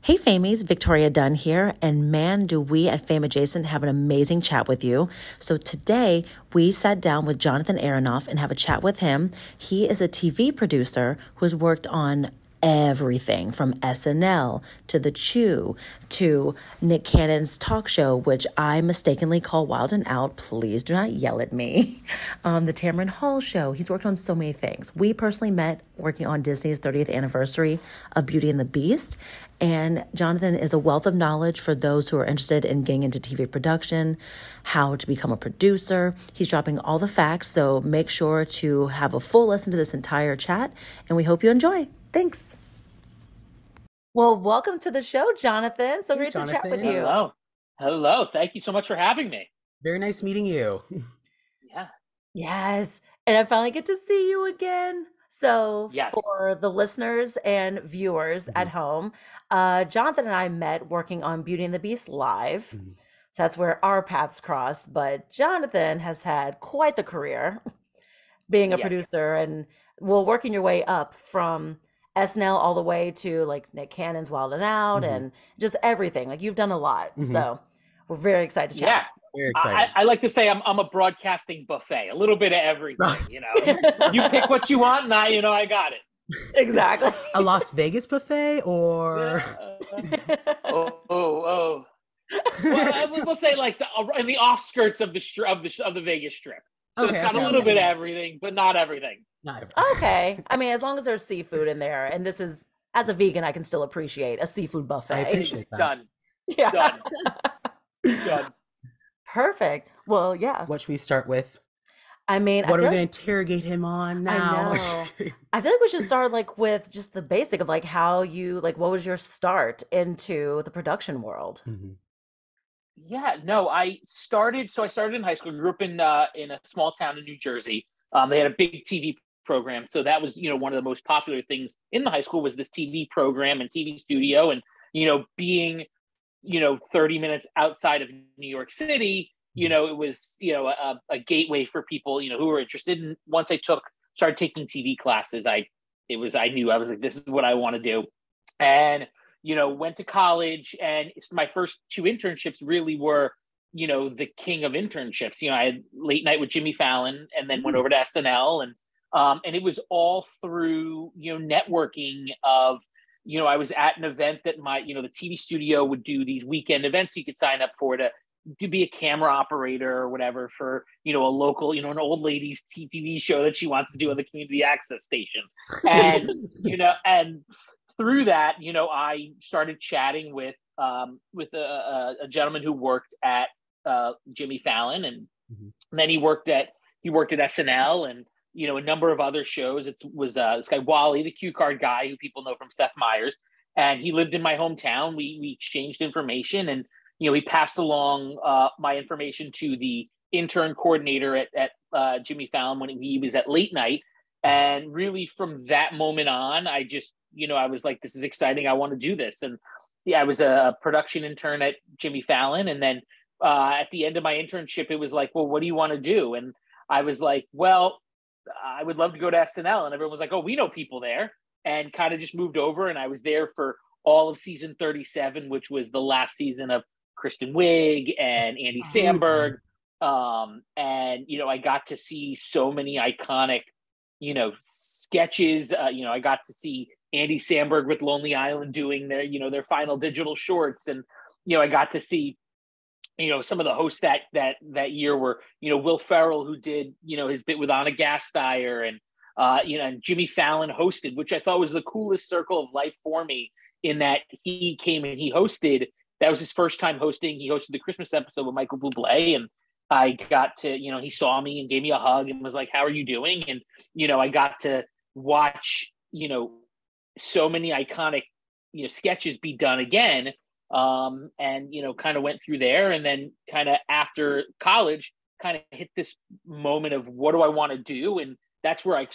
Hey Famies, Victoria Dunn here, and man, do we at Fame Adjacent have an amazing chat with you. So today, we sat down with Jonathan Aronoff and have a chat with him. He is a TV producer who's worked on everything from SNL to The Chew to Nick Cannon's talk show, which I mistakenly call Wild and Out. Please do not yell at me. The Tamron Hall Show. He's worked on so many things. We personally met working on Disney's 30th anniversary of Beauty and the Beast. And Jonathan is a wealth of knowledge for those who are interested in getting into TV production, how to become a producer. He's dropping all the facts, so make sure to have a full listen to this entire chat, and we hope you enjoy. Thanks. Well, welcome to the show, Jonathan. So great to chat with you. Hello. Hello. Thank you so much for having me. Very nice meeting you. Yeah. Yes. And I finally get to see you again. So yes. For the listeners and viewers at home, Jonathan and I met working on Beauty and the Beast live. So that's where our paths crossed. But Jonathan has had quite the career being a producer and working your way up from SNL all the way to like Nick Cannon's Wild and Out and just everything. Like you've done a lot. So we're very excited to chat. Yeah. Very excited. I like to say I'm a broadcasting buffet, a little bit of everything, you know. You pick what you want and I got it. Exactly. A Las Vegas buffet or Well, we'll say like in the offskirts of the Vegas Strip. So it's got a little bit of everything, but not everything. Okay. I mean, as long as there's seafood in there, and this is, as a vegan, I can still appreciate a seafood buffet. I appreciate that. Done. Yeah. Done. Perfect. Well, yeah. What should we start with? I mean, what are we going to interrogate him on now? I know. I feel like we should start like with just the basic of like how you, like, what was your start into the production world? Yeah, no, I started in high school, grew up in a small town in New Jersey. They had a big TV program. So that was, one of the most popular things in the high school was this TV program and TV studio. And, being, 30 minutes outside of New York City, it was, a gateway for people, who were interested. And once I started taking TV classes, I knew I was like, this is what I want to do. And, went to college, and my first two internships really were, the king of internships. I had Late Night with Jimmy Fallon and then went over to SNL, and it was all through, networking of, I was at an event that the TV studio would do these weekend events you could sign up for to be a camera operator or whatever for, a local, an old lady's TV show that she wants to do on the community access station. And, and through that, I started chatting with a gentleman who worked at Jimmy Fallon, and then he worked at SNL and a number of other shows. It was this guy Wally, the cue card guy who people know from Seth Meyers, and he lived in my hometown. We exchanged information, and he passed along my information to the intern coordinator at Jimmy Fallon when he was at Late Night. And really from that moment on, I just I was like, this is exciting. I want to do this. And I was a production intern at Jimmy Fallon. And then at the end of my internship, it was like, well, what do you want to do? And I was like, well, I would love to go to SNL. And everyone was like, oh, we know people there. And kind of just moved over. And I was there for all of season 37, which was the last season of Kristen Wiig and Andy Samberg. And, I got to see so many iconic, sketches. I got to see Andy Samberg with Lonely Island doing their final digital shorts. And, I got to see, some of the hosts that year were, Will Ferrell, who did, his bit with Anna Gasteyer, and, and Jimmy Fallon hosted, which I thought was the coolest circle of life for me, in that he came and he hosted. That was his first time hosting. He hosted the Christmas episode with Michael Bublé, and I got to, he saw me and gave me a hug and was like, how are you doing? And, I got to watch, so many iconic, sketches be done again. And, kind of went through there, and then kind of after college, kind of hit this moment of what do I want to do? And that's where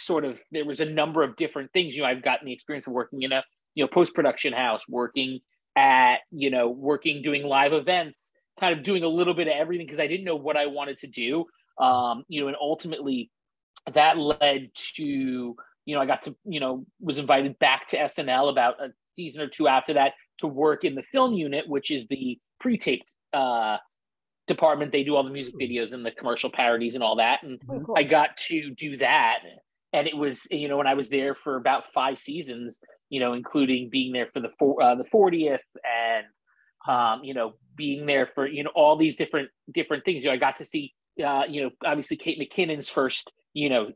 there was a number of different things. I've gotten the experience of working in a, post-production house, working at, doing live events, kind of doing a little bit of everything because I didn't know what I wanted to do. And ultimately that led to, I got to, was invited back to SNL about a season or two after that to work in the film unit, which is the pre-taped department. They do all the music videos and the commercial parodies and all that. And cool. I got to do that. And it was, when I was there for about 5 seasons, including being there for the 40th and, being there for, all these different things. I got to see, obviously Kate McKinnon's first, her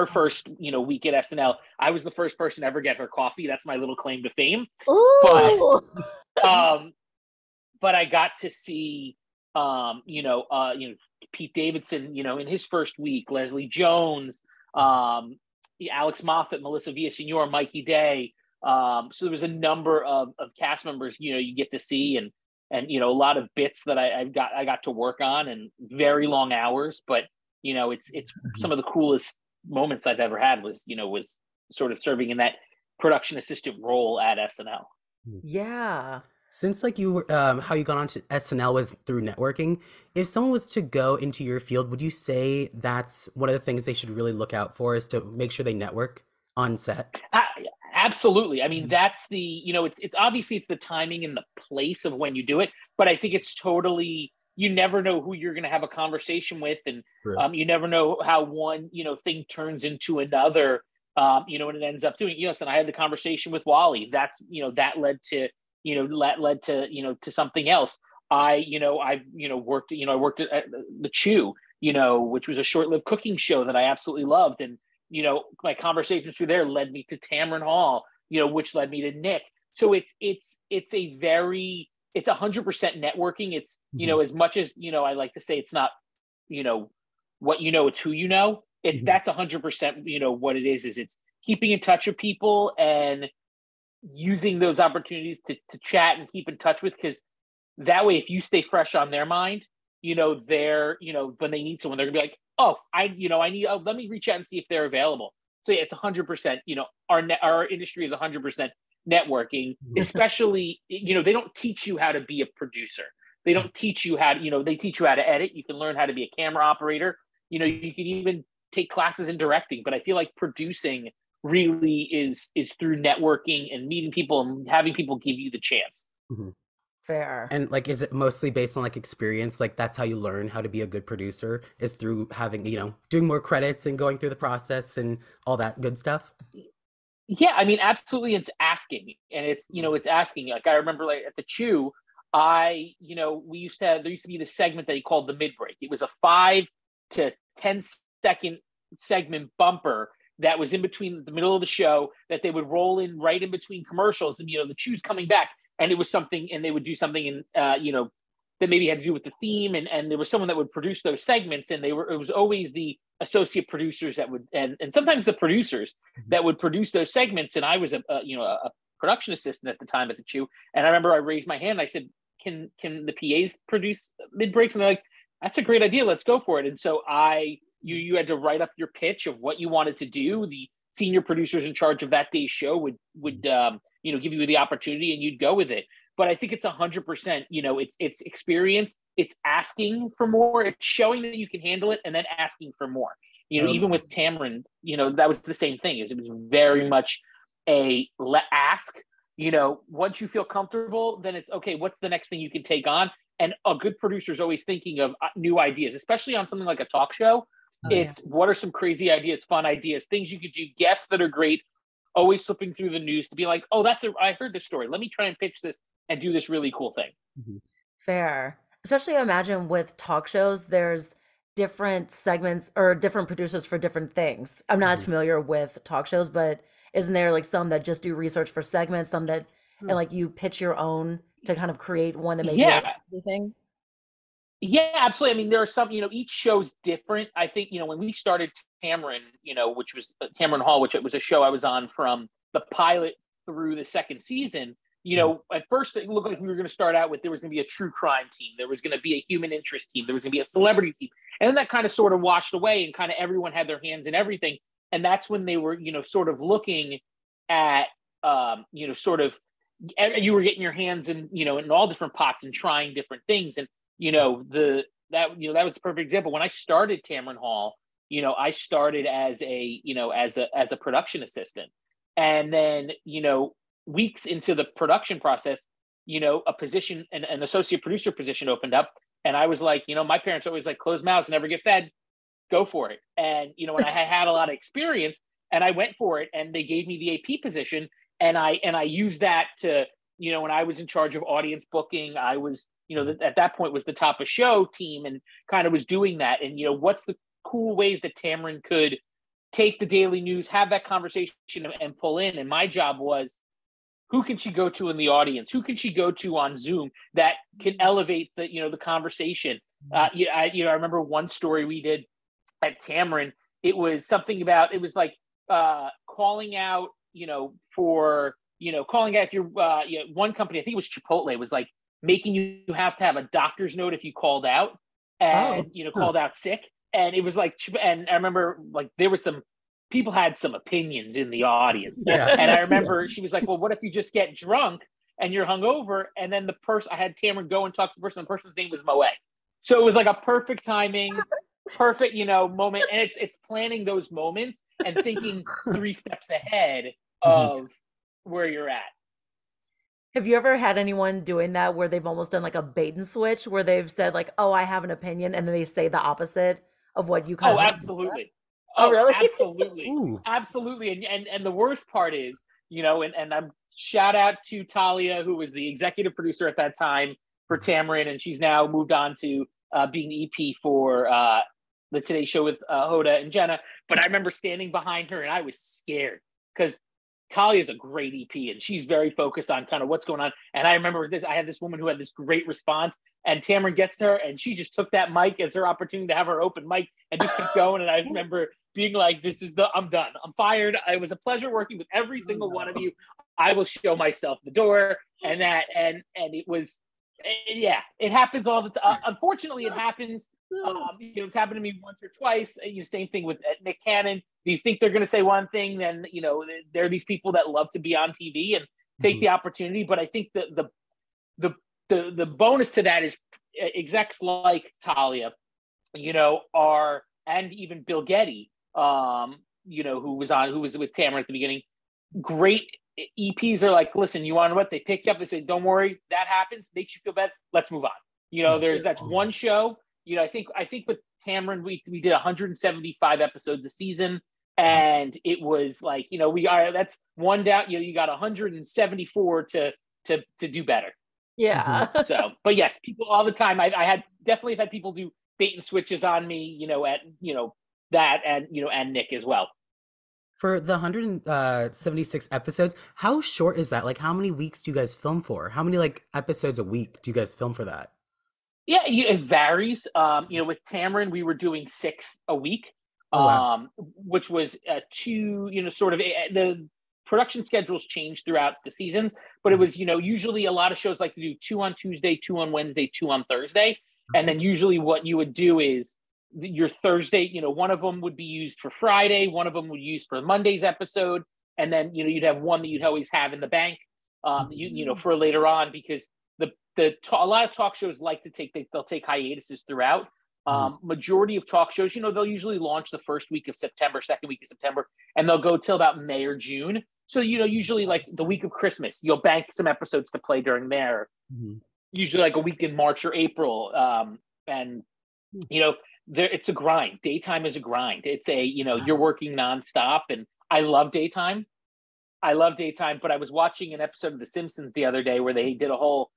first, week at SNL. I was the first person to ever get her coffee. That's my little claim to fame. Ooh. But I got to see, Pete Davidson, in his first week, Leslie Jones, Alex Moffat, Melissa Villaseñor, Mikey Day. So there was a number of cast members, you get to see, and a lot of bits that I got to work on, and very long hours. But it's some of the coolest moments I've ever had was sort of serving in that production assistant role at SNL. Yeah. Since you were, how you got onto SNL was through networking, if someone was to go into your field, would you say that's one of the things they should really look out for, is to make sure they network on set? Absolutely. I mean, that's the, it's obviously it's the timing and the place of when you do it, but I think it's totally, you never know who you're going to have a conversation with. And you never know how one, thing turns into another, and it ends up doing, and I had the conversation with Wally. That's, that led to, to something else. I worked at the Chew, which was a short-lived cooking show that I absolutely loved. And, my conversations through there led me to Tamron Hall, which led me to Nick. So it's 100% networking. It's, as much as, I like to say, it's not, what, it's who, it's, that's 100%, what it is it's keeping in touch with people and using those opportunities to chat and keep in touch with, because that way, if you stay fresh on their mind, they're, when they need someone, they're gonna be like, oh, I need, let me reach out and see if they're available. So yeah, it's 100%, our industry is 100% networking, especially, they don't teach you how to be a producer. They don't teach you how to, they teach you how to edit. You can learn how to be a camera operator. You can even take classes in directing, but I feel like producing really is through networking and meeting people and having people give you the chance. Fair. And is it mostly based on experience? That's how you learn how to be a good producer, is through having, doing more credits and going through the process and all that good stuff? Yeah, I mean, absolutely. It's asking, and it's, it's asking. I remember at the Chew, there used to be this segment that he called the mid break. It was a 5 to 10 second segment bumper that was in between the middle of the show that they would roll in right in between commercials, and the Chew's coming back, and it was something, and they would do something in that maybe had to do with the theme, and there was someone that would produce those segments, and it was always the associate producers that would, and sometimes the producers that would produce those segments. And I was a production assistant at the time at the Chew, and I remember I raised my hand. I said, "Can the PAs produce mid breaks?" And they're like, "That's a great idea. Let's go for it." And so you had to write up your pitch of what you wanted to do. The senior producers in charge of that day's show would give you the opportunity, and you'd go with it. But I think it's 100%, it's experience, it's asking for more, it's showing that you can handle it, and then asking for more. Even with Tamron, that was the same thing. It was very much ask. Once you feel comfortable, then it's okay. What's the next thing you can take on? And a good producer is always thinking of new ideas, especially on something like a talk show. What are some crazy ideas, fun ideas, things you could do, guests that are great, always flipping through the news to be like, oh, I heard this story. Let me try and pitch this and do this really cool thing. Fair. Especially imagine with talk shows, there's different segments or different producers for different things. I'm not as familiar with talk shows, but isn't there some that just do research for segments, some that, and you pitch your own to kind of create one that may be everything? Yeah, absolutely. I mean, there are some, each show's different. I think, when we started Tamron, which was Tamron Hall, which it was a show I was on from the pilot through the second season, at first it looked like we were going to start out with, there was going to be a true crime team. There was going to be a human interest team. There was going to be a celebrity team. And then that kind of sort of washed away, and kind of everyone had their hands in everything. And that's when they were, sort of looking at, sort of, you were getting your hands in, in all different pots and trying different things. And, that was the perfect example. When I started Tamron Hall, I started as a production assistant. And then, weeks into the production process, a position, an associate producer position opened up. And I was like, my parents always like, closed mouths never get fed, go for it. And, when I had a lot of experience and I went for it and they gave me the AP position and I used that to, when I was in charge of audience booking, I was, at that point was the top of show team and kind of was doing that. And, what's the cool ways that Tamron could take the daily news, have that conversation and pull in. And my job was, who can she go to in the audience? Who can she go to on Zoom that can elevate the, the conversation? I remember one story we did at Tamron. It was something about, it was like calling out, calling out if you're one company, I think it was Chipotle, was like making you have to have a doctor's note if you called out and, called out sick. And it was like, and I remember like there was some people had some opinions in the audience. Yeah. And I remember she was like, well, what if you just get drunk and you're hungover? And then I had Tamron go and talk to the person's name was Moet. So it was like a perfect timing, perfect, moment. And it's planning those moments and thinking 3 steps ahead of where you're at. Have you ever had anyone doing that where they've almost done like a bait and switch where they've said like, oh, I have an opinion, and then they say the opposite of what you kind of absolutely. Oh, really? Absolutely. Ooh. Absolutely. And the worst part is, and I'm shout out to Talia, who was the executive producer at that time for Tamron, and she's now moved on to being the EP for the Today Show with Hoda and Jenna. But I remember standing behind her and I was scared because Talia is a great EP and she's very focused on kind of what's going on. And I remember I had this woman who had this great response, and Tamron gets to her and she just took that mic as her opportunity to have her open mic and just keep going. And I remember being like, I'm done. I'm fired. It was a pleasure working with every single one of you. I will show myself the door. And it was, it happens all the time. Unfortunately, it happens. It's happened to me once or twice. Same thing with Nick Cannon. Do you think they're going to say one thing? Then, there are these people that love to be on TV and take the opportunity. But I think the bonus to that is execs like Talia, and even Bill Getty, who was with Tamron at the beginning. Great EPs are like, listen, you want to what? They pick you up. They say, don't worry, that happens. Makes you feel bad. Let's move on. That's one show. I think with Tamron, we did 175 episodes a season, and it was like, that's one down. You got 174 to do better. Yeah. So, but yes, people all the time. I had definitely had people do bait and switches on me. That and Nick as well. For the 176 episodes, how short is that? Like, how many weeks do you guys film for? How many episodes a week do you guys film for that? Yeah, it varies. With Tamron, we were doing 6 a week, which was the production schedules changed throughout the season, but it was, usually a lot of shows like to do 2 on Tuesday, 2 on Wednesday, 2 on Thursday. And then usually what you would do is your Thursday, one of them would be used for Friday, one of them would be used for Monday's episode. And then, you'd have one that you'd always have in the bank, for later on, because a lot of talk shows like to they'll take hiatuses throughout. Majority of talk shows, they'll usually launch the first week of September, second week of September, and they'll go till about May or June. So, usually like the week of Christmas, you'll bank some episodes to play during there. Usually like a week in March or April. It's a grind. Daytime is a grind. It's you're working nonstop, and I love daytime. But I was watching an episode of The Simpsons the other day where they did a whole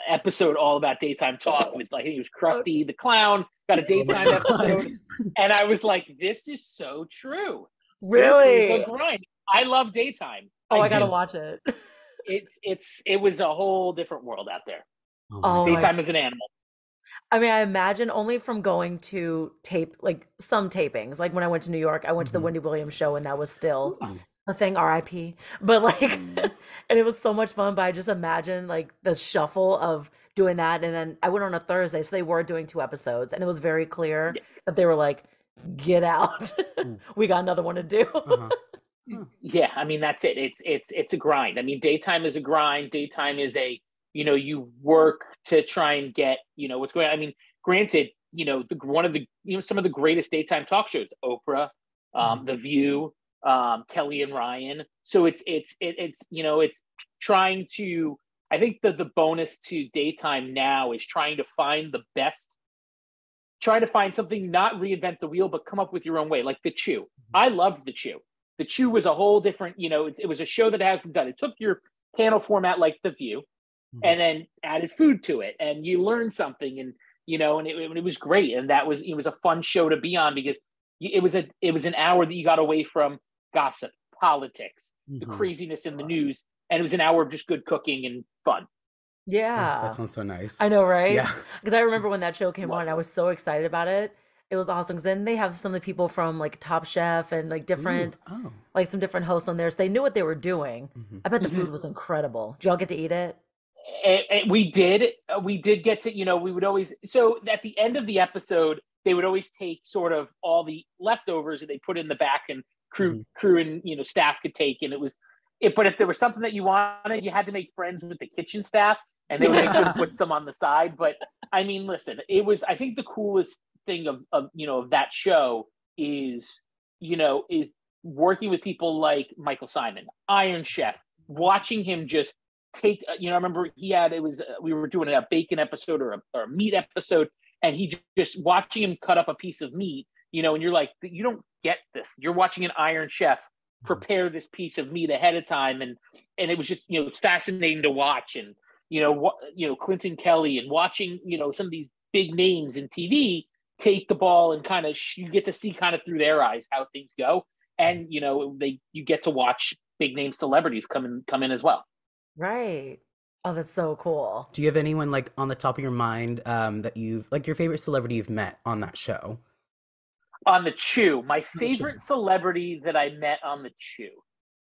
episode all about daytime talk with, I think it was Krusty the Clown got a daytime episode, and I was like, this is so true. Really? It's a grind. I love daytime. I gotta watch it. It was a whole different world out there. Daytime is an animal. I mean, I imagine only from going to tape, like some tapings, like when I went to New York, I went to the Wendy Williams show, and that was still a thing, RIP. But and it was so much fun. But I just imagine like the shuffle of doing that. And then I went on a Thursday, so they were doing 2 episodes, and it was very clear that they were like, get out. We got another one to do. Yeah, I mean, that's it. It's a grind. I mean, daytime is a grind. Daytime is you work to try and get, what's going on. I mean, granted, one of the, some of the greatest daytime talk shows, Oprah, The View, Kelly and Ryan, So it's it's trying to, I think that the bonus to daytime now is trying to find the best, try to find something, not reinvent the wheel, but come up with your own way. Like The Chew. I loved The Chew. The Chew was a whole different, it was a show that hasn't done. It took your panel format like The View and then added food to it, and you learned something, and and it was great. And it was a fun show to be on, because it was an hour that you got away from gossip, politics, the craziness in the news, and it was an hour of just good cooking and fun. Yeah. Oh, that sounds so nice. I know, right? Yeah. Because I remember when that show came on, I was so excited about it. It was awesome. Because then they have some of the people from like Top Chef and like different, like some different hosts on there. So they knew what they were doing. I bet the food was incredible. Did y'all get to eat it? We did get to, we would always, so at the end of the episode, they would always take sort of all the leftovers that they put in the back, and crew and, staff could take. And but if there was something that you wanted, you had to make friends with the kitchen staff, and they would make sure to put some on the side. But I mean, listen, I think the coolest thing of that show is working with people like Michael Simon, Iron Chef, watching him just take, I remember we were doing a bacon episode or a meat episode, and he just watching him cut up a piece of meat, and you're like, you don't get this. You're watching an Iron Chef prepare this piece of meat ahead of time. And it was just, it's fascinating to watch. And, Clinton Kelly, and watching, some of these big names in TV take the ball, and kind of, you get to see kind of through their eyes how things go. And, you get to watch big name celebrities come in as well. Right. Oh, that's so cool. Do you have anyone like on the top of your mind that you've, like, your favorite celebrity you've met on that show? On The Chew, my favorite celebrity that I met on The Chew.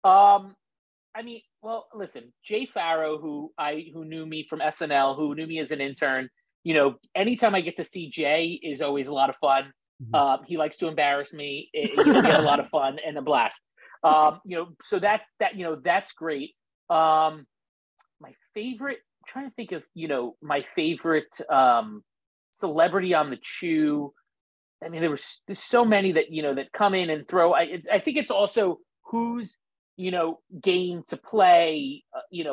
Well, listen, Jay Farrow, who knew me from SNL, who knew me as an intern. Anytime I get to see Jay is always a lot of fun. He likes to embarrass me. We have a lot of fun and a blast. So that's great. My favorite, I'm trying to think of, my favorite celebrity on The Chew. I mean, there's so many that, that come in and throw. I think it's also who's, game to play,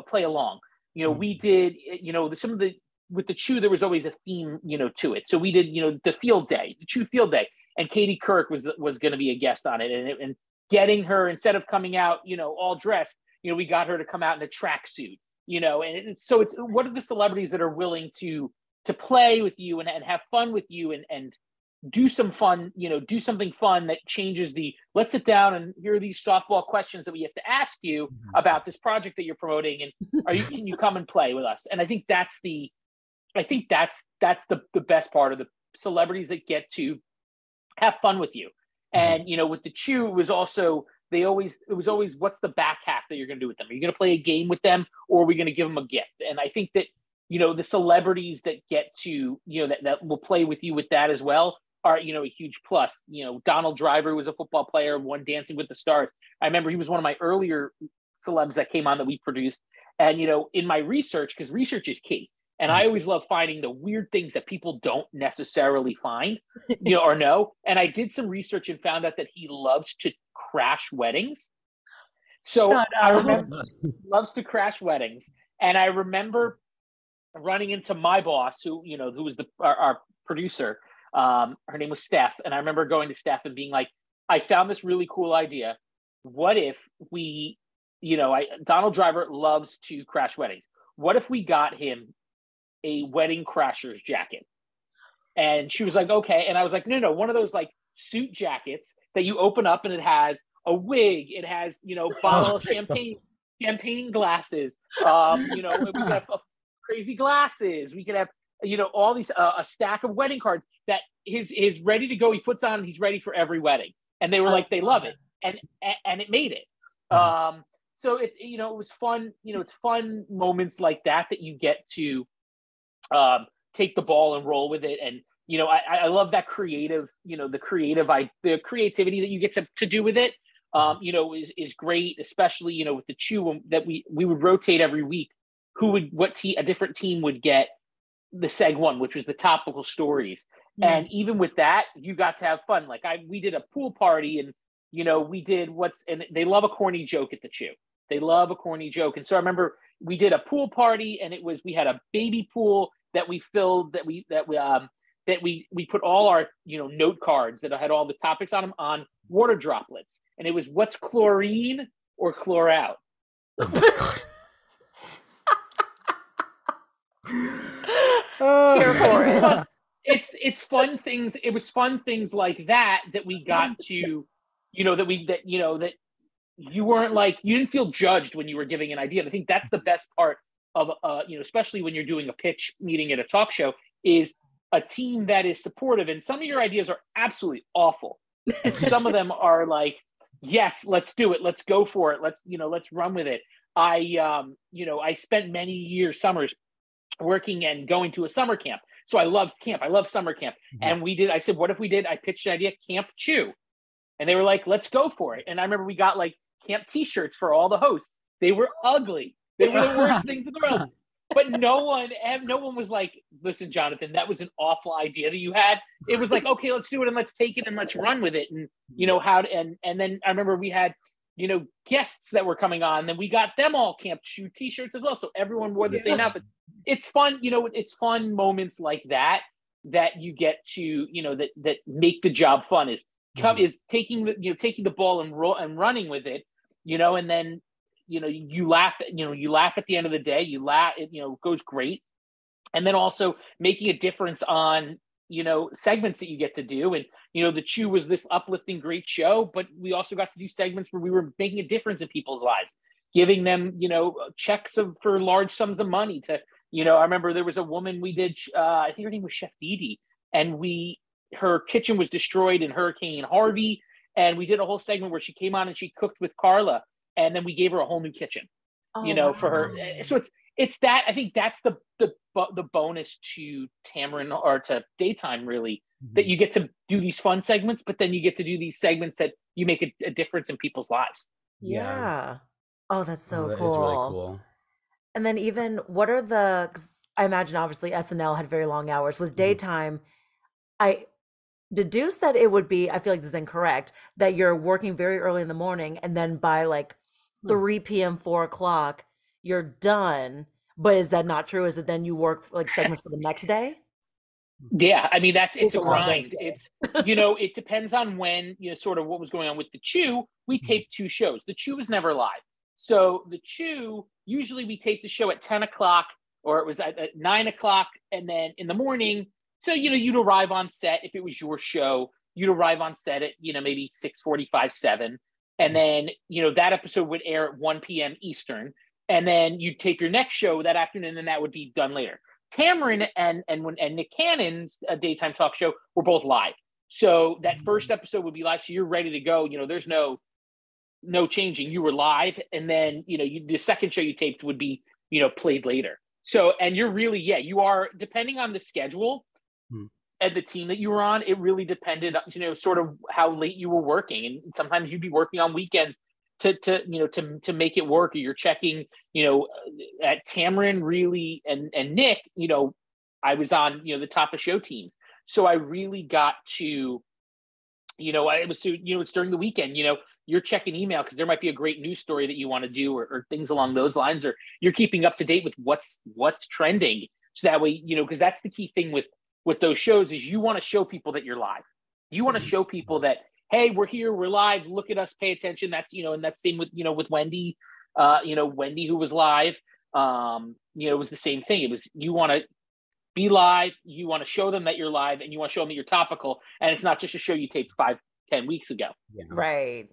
play along. We did, some of the, with The Chew, there was always a theme, to it. So we did, the field day, the Chew field day, and Katie Couric was going to be a guest on it. And getting her, instead of coming out, all dressed, we got her to come out in a tracksuit, and it's what are the celebrities that are willing to play with you and have fun with you and do some fun, do something fun that changes let's sit down and here are these softball questions that we have to ask you about this project that you're promoting. And can you come and play with us? And I think that's the best part of the celebrities that get to have fun with you. And, with The Chew, it was always, what's the back half that you're going to do with them? Are you going to play a game with them, or are we going to give them a gift? And I think that, the celebrities that get to, that will play with you with that as well are, a huge plus. Donald Driver was a football player, won Dancing with the Stars. I remember he was one of my earlier celebs that came on that we produced. And, in my research, because research is key. And I always love finding the weird things that people don't necessarily find, or know. And I did some research and found out that he loves to crash weddings. So I remember loves to crash weddings. And I remember running into my boss, who was our producer. Her name was Steph. And I remember going to Steph and being like, I found this really cool idea. What if we, Donald Driver loves to crash weddings. What if we got him a wedding crashers jacket? And she was like, okay. And I was like, no, one of those like suit jackets that you open up and it has a wig, it has, bottle of champagne glasses, we could have crazy glasses, we could have, all these, a stack of wedding cards that is ready to go. He puts on, he's ready for every wedding. And they were like, they love it. And it made it. So it's, it was fun, it's fun moments like that you get to take the ball and roll with it. And, I love that creative, the creativity that you get to do with it, is great, especially, with The Chew, that we would rotate every week. A different team would get the seg one, which was the topical stories. And even with that, you got to have fun. Like we did a pool party, and we did and they love a corny joke at the Chew. They love a corny joke. And so I remember we did a pool party, and we had a baby pool that we filled, that we put all our, note cards that had all the topics on them on water droplets. And it was, what's chlorine or chlor out? Oh my God. Here for it. It's fun things. It was fun things like that we got to, that you weren't like, you didn't feel judged when you were giving an idea. And I think that's the best part of, especially when you're doing a pitch meeting at a talk show, is a team that is supportive. And some of your ideas are absolutely awful. And some of them are like, yes, let's do it. Let's go for it. Let's run with it. I spent many summers working and going to a summer camp. So I loved camp. I love summer camp. Mm-hmm. And I said, what if I pitched an idea, Camp Chew. And they were like, let's go for it. And I remember we got like camp t-shirts for all the hosts. They were ugly. They were the worst things in the world. But no one was like, listen, Jonathan, that was an awful idea that you had. It was like, okay, let's do it and let's take it and let's run with it. And, and then I remember we had, guests that were coming on, and we got them all Camp Chew t-shirts as well. So everyone wore the same outfit. It's fun, it's fun moments like that you get to, that make the job fun, is taking the ball and running with it, and then, you laugh at the end of the day, it goes great. And then also making a difference on, segments that you get to do. And, the Chew was this uplifting, great show, but we also got to do segments where we were making a difference in people's lives, giving them, checks for large sums of money to, I remember there was a woman we did, I think her name was Chef Dee, and her kitchen was destroyed in Hurricane Harvey. And we did a whole segment where she came on and she cooked with Carla, and then we gave her a whole new kitchen, for her. So it's that, I think that's the bonus to Tamron, or to Daytime, really, that you get to do these fun segments, but then you get to do these segments that you make a difference in people's lives. Yeah. Oh, that's so that cool. is really cool. And then even, what are 'cause I imagine obviously SNL had very long hours. With Daytime, I deduce that it would be, I feel like this is incorrect, that you're working very early in the morning, and then by like 3 p.m., 4 o'clock, you're done. But is that not true? Is it then you work like segments for the next day? Yeah, I mean, it's a grind. It's, it depends on when, sort of what was going on with the Chew. We taped 2 shows. The Chew was never live. So the Chew, usually we tape the show at 10 o'clock, or it was at 9 o'clock, and then in the morning. So, you'd arrive on set. If it was your show, you'd arrive on set at, maybe 6:45, 7. And then, that episode would air at 1 p.m. Eastern. And then you'd tape your next show that afternoon, and that would be done later. Tamron and Nick Cannon's Daytime talk show were both live. So that first episode would be live. So you're ready to go. There's no changing. You were live. And then, the second show you taped would be, played later. So, and you're really, you are, depending on the schedule and the team that you were on, it really depended, sort of how late you were working. And sometimes you'd be working on weekends to make it work. Or you're checking, at Tamron, really, and Nick, I was on, the top of show teams. So I really got to, it's during the weekend, you're checking email because there might be a great news story that you want to do, or things along those lines, or you're keeping up to date with what's trending. So that way, because that's the key thing with those shows, is you want to show people that you're live. You want to show people that, hey, we're here, we're live, look at us, pay attention. That's, and that's same with, with Wendy, Wendy, who was live, it was the same thing. It was, you want to be live, you want to show them that you're live, and you want to show them that you're topical. And it's not just a show you taped 5-10 weeks ago. Yeah. Right.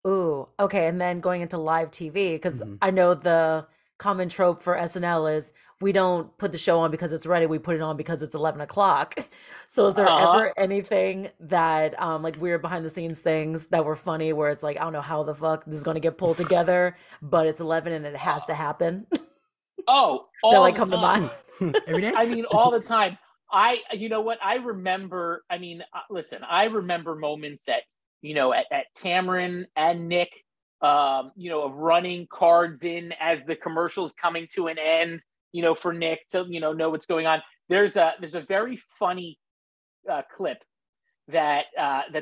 Ooh, okay. And then going into live TV, because I know the common trope for SNL is we don't put the show on because it's ready. We put it on because it's 11 o'clock. So is there ever anything that like weird behind the scenes things that were funny, where it's like, I don't know how the fuck this is going to get pulled together, but it's 11 and it has to happen? Oh, all that like the come time. to mind? Every day? I mean, all the time. You know what? I remember, listen, I remember moments at Tamron and Nick, of running cards in as the commercial's coming to an end, for Nick to, know what's going on. There's a very funny clip that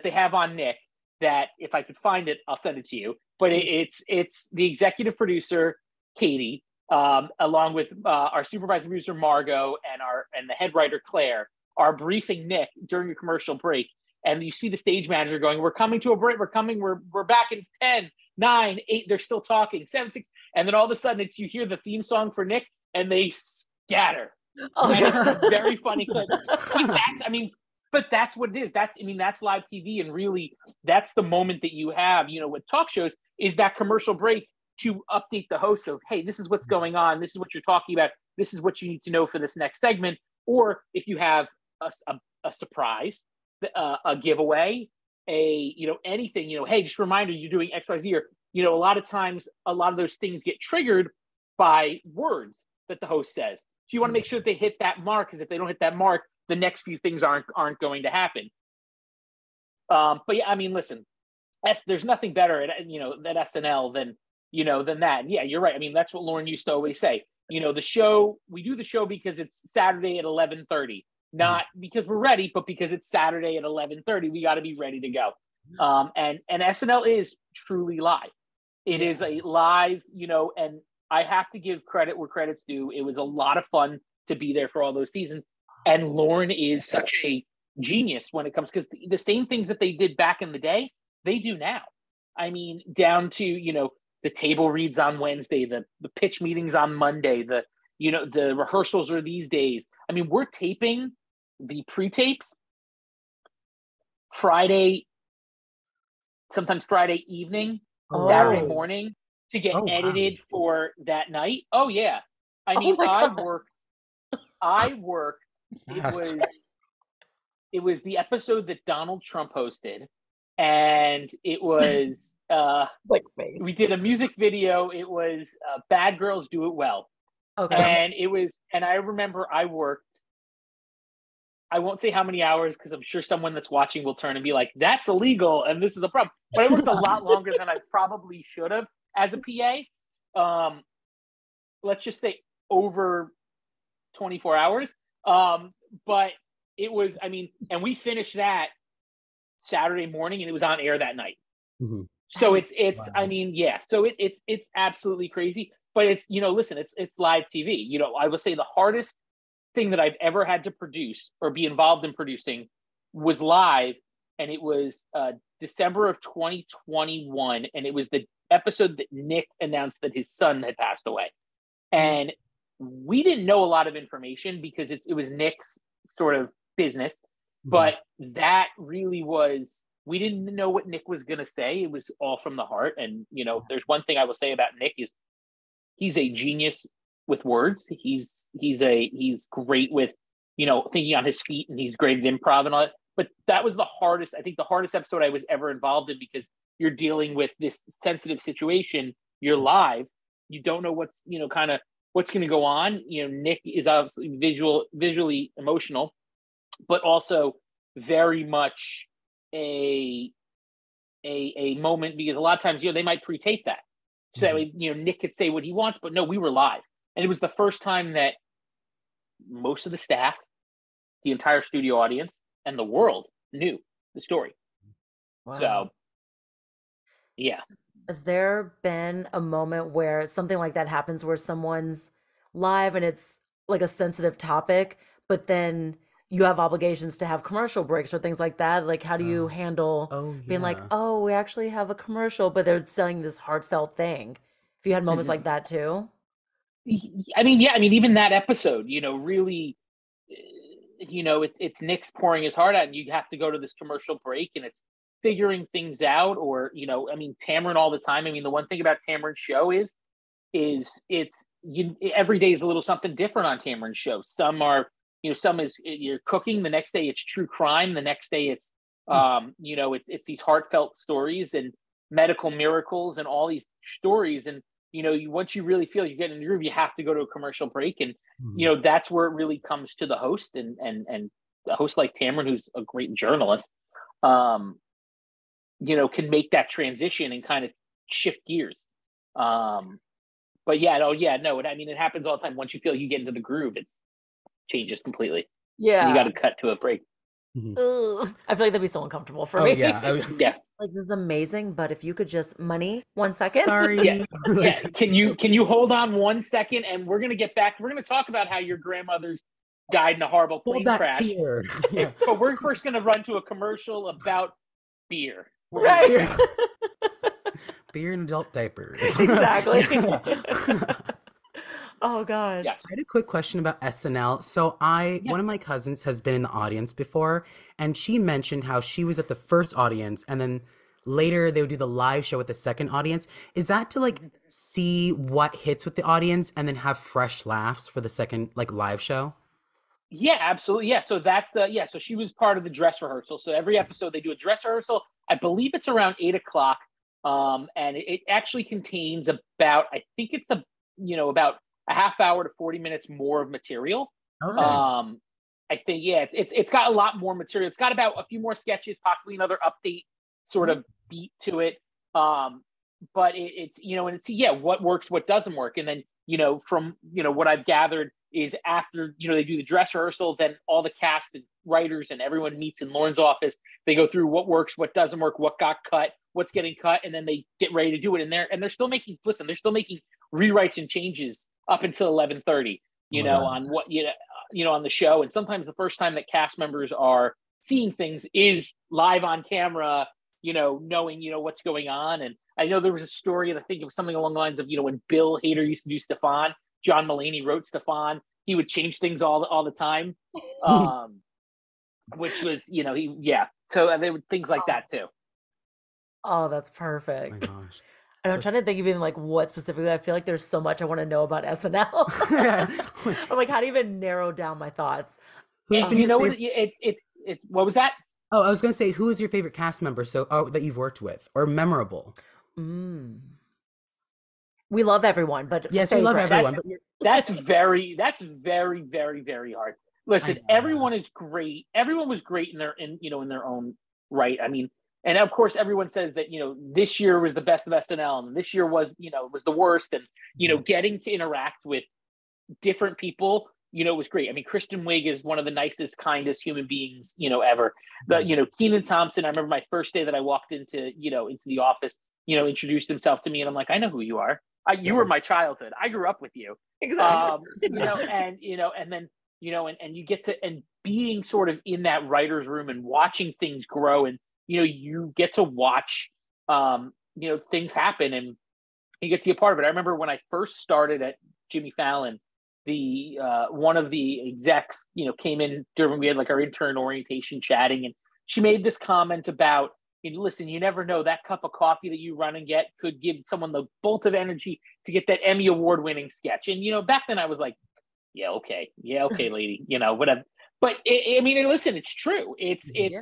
they have on Nick that if I could find it, I'll send it to you. But it's the executive producer, Katie, along with our supervisor producer, Margot, and the head writer, Claire, are briefing Nick during a commercial break. And you see the stage manager going, "We're coming to a break. We're back in 10, 9, 8. They're still talking, 7, 6. And then all of a sudden you hear the theme song for Nick and they scatter. Oh, and it's a very funny clip. But that's what it is. That's live TV. And really, that's the moment that you have, with talk shows, is that commercial break to update the host of, hey, this is what's going on. This is what you're talking about. This is what you need to know for this next segment. Or if you have a surprise, a giveaway, anything, hey, just a reminder, you're doing X, Y, Z, or, a lot of times, a lot of those things get triggered by words that the host says. So you want to make sure that they hit that mark, because if they don't hit that mark, the next few things aren't going to happen. But yeah, listen, there's nothing better at SNL than that. And yeah, you're right. That's what Lauren used to always say. We do the show because it's Saturday at 11:30. Not because we're ready, but because it's Saturday at 11:30, we got to be ready to go. And SNL is truly live. It is a live, and I have to give credit where credit's due. It was a lot of fun to be there for all those seasons. And Lauren is such a genius when it comes, because the same things that they did back in the day, they do now. Down to, the table reads on Wednesday, the pitch meetings on Monday, the rehearsals are these days. We're taping the pre-tapes Friday, sometimes Friday evening, Saturday morning, to get edited for that night. Oh yeah. I worked. It was the episode that Donald Trump hosted, and it was we did a music video. It was Bad Girls Do It Well. Okay. And I remember I worked, I won't say how many hours, because I'm sure someone that's watching will turn and be like, that's illegal and this is a problem. But I worked a lot longer than I probably should have as a PA. Let's just say over 24 hours. But it was, and we finished that Saturday morning and it was on air that night. Mm-hmm. So it's so it's absolutely crazy, but it's, listen, it's live TV. I will say the hardest thing that I've ever had to produce or be involved in producing was live. And it was December of 2021. And it was the episode that Nick announced that his son had passed away. And we didn't know a lot of information because it was Nick's sort of business, but that really was, we didn't know what Nick was going to say. It was all from the heart. And, there's one thing I will say about Nick is he's a genius with words. He's great with, thinking on his feet, and he's great at improv and all that. But that was the hardest episode I was ever involved in, because you're dealing with this sensitive situation. You're live. You don't know what's, what's going to go on. Nick is obviously visually emotional, but also very much a moment, because a lot of times, they might pre-tape that. So that way, Nick could say what he wants, but no, we were live. And it was the first time that most of the staff, the entire studio audience, and the world knew the story. Wow. So, yeah. Has there been a moment where something like that happens, where someone's live and it's like a sensitive topic, but then you have obligations to have commercial breaks or things like that? Like, how do you handle being like, oh, we actually have a commercial, but they're selling this heartfelt thing? Have you had moments like that too? Even that episode, really, it's Nick's pouring his heart out, and you have to go to this commercial break, and it's figuring things out. Or, Tamron all the time. The one thing about Tamron's show is every day is a little something different on Tamron's show. Some are, some is you're cooking. The next day it's true crime. The next day it's, it's these heartfelt stories and medical miracles and all these stories. And, once you really feel you're getting in the groove, you have to go to a commercial break. And, that's where it really comes to the host, and a host like Tamron, who's a great journalist, can make that transition and kind of shift gears. But yeah, it happens all the time. Once you feel you get into the groove, it changes completely. Yeah. And you got to cut to a break. I feel like that'd be so uncomfortable for me. Yeah. Yeah. Like, this is amazing, but if you could just money 1 second. Yeah, Sorry. yeah. Can you hold on 1 second, and we're gonna get back. We're gonna talk about how your grandmother's died in a horrible Hold plane that crash. tear. Yeah. But we're first gonna run to a commercial about beer. We're gonna Right. do that. Beer and adult diapers. Exactly. Yeah. Oh gosh. Yes. I had a quick question about SNL. So Yeah. one of my cousins has been in the audience before, and she mentioned how she was at the first audience, and then later they would do the live show with the second audience. Is that to like see what hits with the audience and then have fresh laughs for the second like live show? Yeah, absolutely. Yeah. So that's yeah. So she was part of the dress rehearsal. So every episode they do a dress rehearsal. I believe it's around 8 o'clock. And it actually contains about, I think it's about a half hour to 40 minutes more of material. Okay. I think, yeah, it's got a lot more material. It's got about a few more sketches, possibly another update sort of beat to it. But it's, and it's, yeah, what works, what doesn't work. And then, from, what I've gathered is after, they do the dress rehearsal, then all the cast and writers and everyone meets in Lauren's office. They go through what works, what doesn't work, what got cut, what's getting cut, and then they get ready to do it. They're still making, they're still making rewrites and changes up until 11:30, Oh my God. on what, on the show. And sometimes the first time that cast members are seeing things is live on camera, knowing, what's going on. And I know there was a story, and I think it was something along the lines of, when Bill Hader used to do Stefan, John Mulaney wrote Stefan, he would change things all the time. Which was, yeah. So they would things like that too. Oh, that's Oh my perfect. gosh. And I'm So trying to think of even like what specifically. I feel like there's so much I want to know about SNL. I'm like, how do you even narrow down my thoughts? who's been You your know what? favorite? It's what was that? Oh, I was gonna say, who is your favorite cast member that you've worked with or memorable? Mm. We love everyone, but Yes, we love favorite. everyone, but you're, That's very, very, very hard. Listen, know. everyone is great. Everyone was great in their own right. I mean, and of course, everyone says that this year was the best of SNL, and this year was the worst. And getting to interact with different people, was great. I mean, Kristen Wiig is one of the nicest, kindest human beings, ever. Kenan Thompson. I remember my first day that I walked into the office. Introduced himself to me, and I'm like, I know who you are. You were my childhood. I grew up with you. Exactly. And then and you get to, and being sort of in that writer's room and watching things grow, and you get to watch things happen, and you get to be a part of it. I remember when I first started at Jimmy Fallon, the one of the execs came in during, we had like our intern orientation chatting, and she made this comment about, listen, you never know, that cup of coffee that you run and get could give someone the bolt of energy to get that Emmy award winning sketch. And back then I was like, yeah, okay, lady, whatever. But I mean, listen, it's true. Yeah.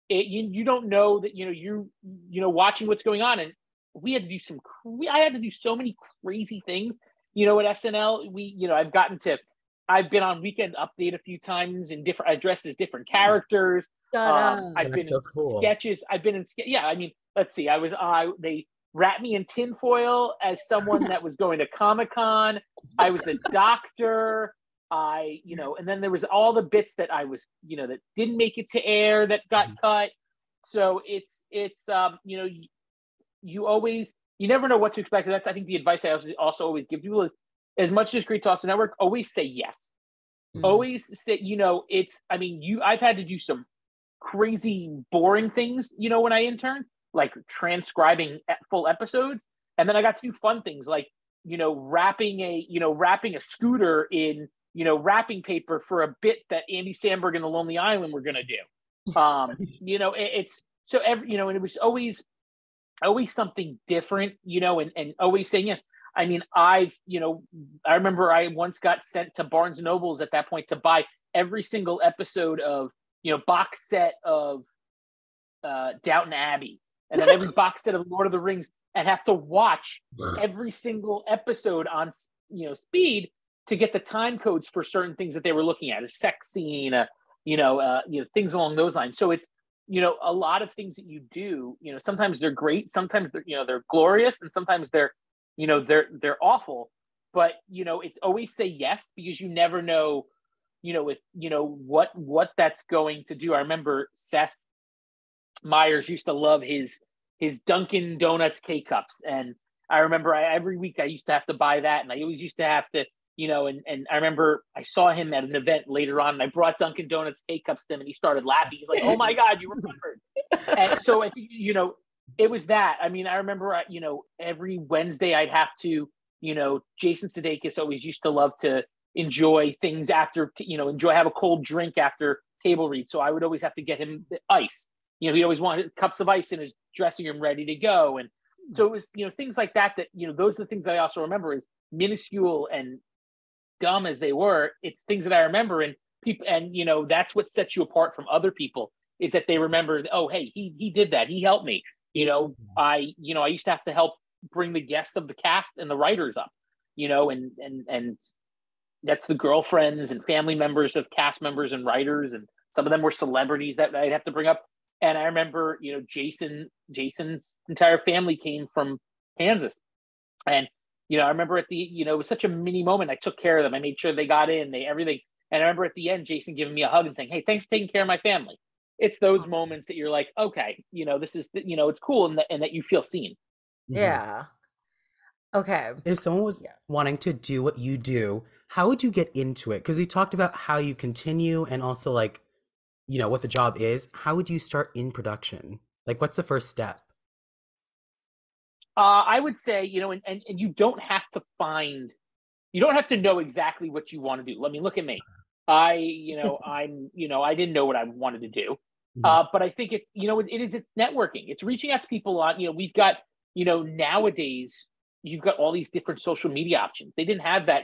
You don't know that watching what's going on, and we had to do I had to do so many crazy things. At SNL, I've been on Weekend Update a few times in different, I dressed as different characters. Shut up. I've been That's so in cool. sketches. Yeah. I mean, let's see. They wrapped me in tinfoil as someone that was going to Comic-Con. I was a doctor. And then there was all the bits that I was, that didn't make it to air that got cut. So it's you never know what to expect. That's, I think, the advice I also always give people is, as much as Great Talks Network, always say yes. Always say, I've had to do some crazy boring things, when I interned, like transcribing full episodes. And then I got to do fun things like, wrapping a scooter in, wrapping paper for a bit that Andy Samberg and the Lonely Island were going to do. It's so and it was always something different, and always saying yes. I mean, I remember I once got sent to Barnes and Nobles at that point to buy every single episode of, box set of Downton Abbey, and then every box set of Lord of the Rings, and have to watch every single episode on, speed to get the time codes for certain things that they were looking at, a sex scene, things along those lines. So it's, a lot of things that you do, sometimes they're great, sometimes they're glorious, and sometimes they're awful. But it's always say yes, because you never know, if what that's going to do. I remember Seth Meyers used to love his his Dunkin' Donuts K-Cups. And I remember every week I used to have to buy that. And I always used to have to, and I remember I saw him at an event later on, and I brought Dunkin' Donuts K-Cups to him, and he started laughing. He's like, "Oh my God, you remembered." And so I think, it was that. I mean, I remember, every Wednesday I'd have to, Jason Sudeikis always used to love to enjoy things after, have a cold drink after table read. So I would always have to get him the ice. He always wanted cups of ice in his dressing room ready to go. And so it was, things like that, those are the things I also remember, is minuscule and dumb as they were. It's things that I remember, and people, and, that's what sets you apart from other people, is that they remember, oh, hey, he did that. He helped me. I used to have to help bring the guests of the cast and the writers up, and that's the girlfriends and family members of cast members and writers. And some of them were celebrities that I'd have to bring up. And I remember, Jason's entire family came from Kansas. And, I remember at the, it was such a mini moment. I took care of them. I made sure they got in, everything. And I remember at the end, Jason giving me a hug and saying, "Hey, thanks for taking care of my family." It's those moments that you're like, okay, this is, it's cool. And that you feel seen. Yeah. Okay. If someone was wanting to do what you do, how would you get into it? Because we talked about how you continue, and also like, what the job is. How would you start in production? Like, what's the first step? I would say, and you don't have to know exactly what you want to do. Let me look at me. I didn't know what I wanted to do. But I think it's, it's networking. It's reaching out to people on, we've got, nowadays you've got all these different social media options. They didn't have that,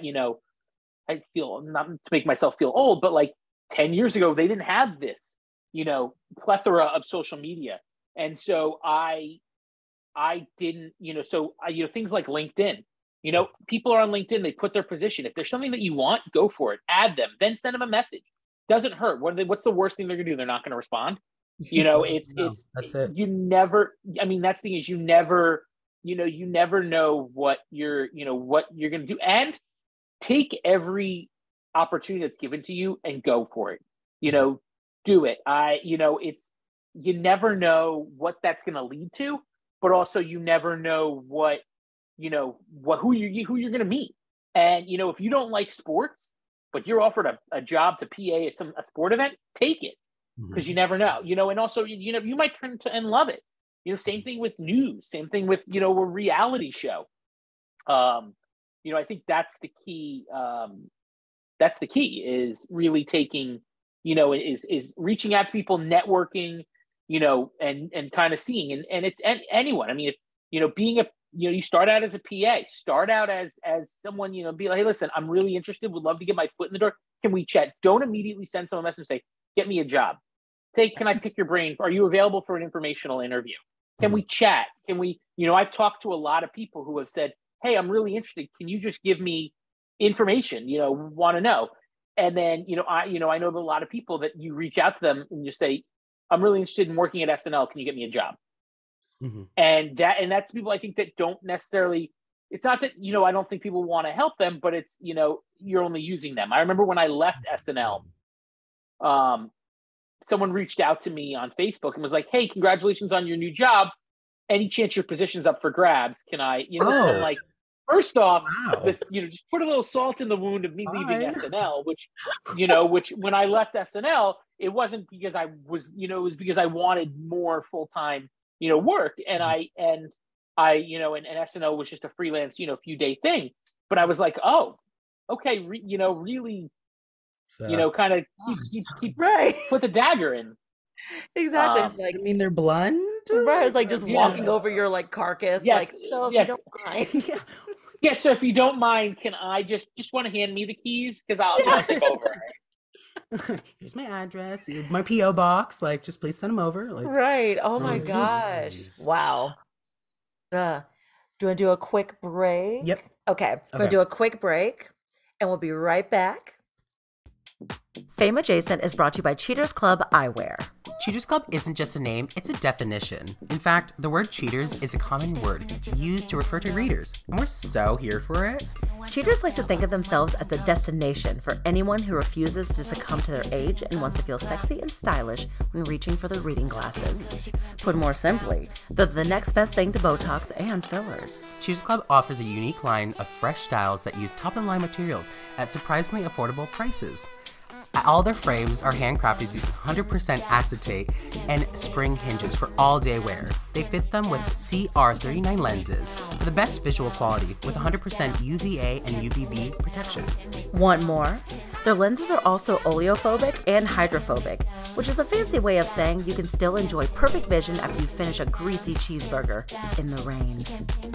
I feel, not to make myself feel old, but like 10 years ago, they didn't have this, plethora of social media. And so I didn't, things like LinkedIn, people are on LinkedIn, they put their position. If there's something that you want, go for it, add them, then send them a message. Doesn't hurt. What's the worst thing they're gonna do? They're not gonna respond. That's it. You never, that's the thing, is you never know what you're gonna do. And take every opportunity that's given to you and go for it. Do it. You never know what that's gonna lead to, but also you never know who you're gonna meet. And if you don't like sports, but you're offered a job to PA at a sport event, take it, because you never know, and also, you might turn to and love it. Same thing with news, same thing with, a reality show. I think that's the key. That's the key, is really taking, is reaching out to people, networking, and kind of seeing, and it's anyone. I mean, if, being you start out as a PA, start out as someone, be like, "Hey, listen, I'm really interested, would love to get my foot in the door. Can we chat?" Don't immediately send someone a message and say, "Get me a job." Say, "Can I pick your brain? Are you available for an informational interview? Can we chat? Can we," I've talked to a lot of people who have said, "Hey, I'm really interested. Can you just give me information? Want to know." And then, I know that a lot of people that you reach out to them and just say, "I'm really interested in working at SNL. Can you get me a job?" And that's people, I think, that don't necessarily, it's not that, I don't think people want to help them, but it's, you're only using them. I remember when I left SNL, someone reached out to me on Facebook and was like, "Hey, congratulations on your new job. Any chance your position's up for grabs? Can I," I'm like, first off, this, just put a little salt in the wound of me leaving SNL, which when I left SNL, it wasn't because I was, it was because I wanted more full-time, work. And and SNL was just a freelance, few day thing. But I was like, oh, okay, really, kind of keep right, put the dagger in. Exactly. It's like, they're blunt. Right. It's like just walking over your like carcass. Yes. Like, so if you don't mind. Yeah. So if you don't mind, can I just want to hand me the keys? Because I'll take over. Here's my address, my PO box. Like, just please send them over. Like, right. Oh my gosh. Geez. Wow. Do you want to do a quick break? Yep. Okay. We're going to do a quick break, and we'll be right back. Fame Adjacent is brought to you by Cheaters Club Eyewear. Cheaters Club isn't just a name, it's a definition. In fact, the word cheaters is a common word used to refer to readers, and we're so here for it. Cheaters like to think of themselves as a destination for anyone who refuses to succumb to their age and wants to feel sexy and stylish when reaching for their reading glasses. Put more simply, they're the next best thing to Botox and fillers. Cheaters Club offers a unique line of fresh styles that use top-of-the-line materials at surprisingly affordable prices. All their frames are handcrafted using 100% acetate and spring hinges for all-day wear. They fit them with CR39 lenses for the best visual quality with 100% UVA and UVB protection. Want more? Their lenses are also oleophobic and hydrophobic, which is a fancy way of saying you can still enjoy perfect vision after you finish a greasy cheeseburger in the rain.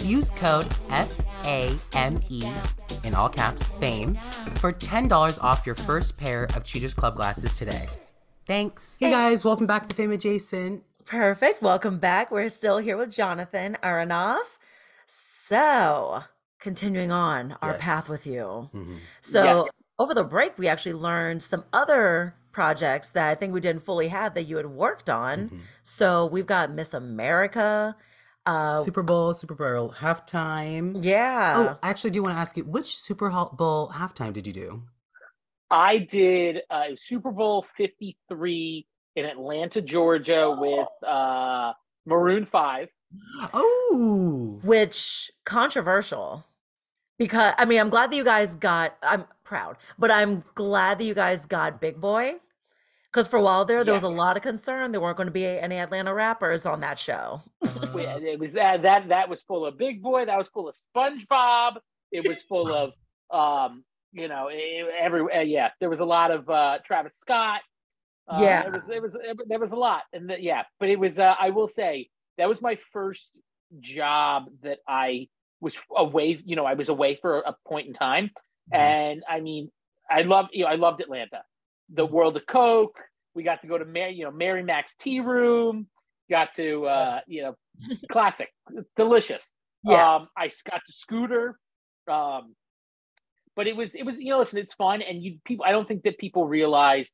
Use code FAME, in all caps, FAME, for $10 off your first pair of Cheaters Club glasses today. Thanks. Hey guys, welcome back to Fame Adjacent. Perfect. Welcome back. We're still here with Jonathan Aronoff. So, continuing on our path with you. Mm-hmm. So, over the break, we actually learned some other projects that I think we didn't fully have that you had worked on. Mm-hmm. So, we've got Miss America. Super Bowl halftime. Yeah. Oh, I actually do want to ask you, which Super Bowl halftime did you do? I did Super Bowl 53 in Atlanta, Georgia with Maroon 5. Oh. Which, controversial. Because, I mean, I'm glad that you guys got, I'm proud, but I'm glad that you guys got Big Boy. Because for a while there was a lot of concern there weren't going to be any Atlanta rappers on that show. It was that was full of Big Boy. That was full of SpongeBob. It was full of there was a lot of Travis Scott. There was a lot, and but it was. I will say that was my first job that I was away. I was away for a point in time, and I mean, I loved Atlanta. The World of Coke. We got to go to Mary Mac's Tea Room. Got to classic, delicious. I got to scooter. But it was listen, it's fun, and I don't think that people realize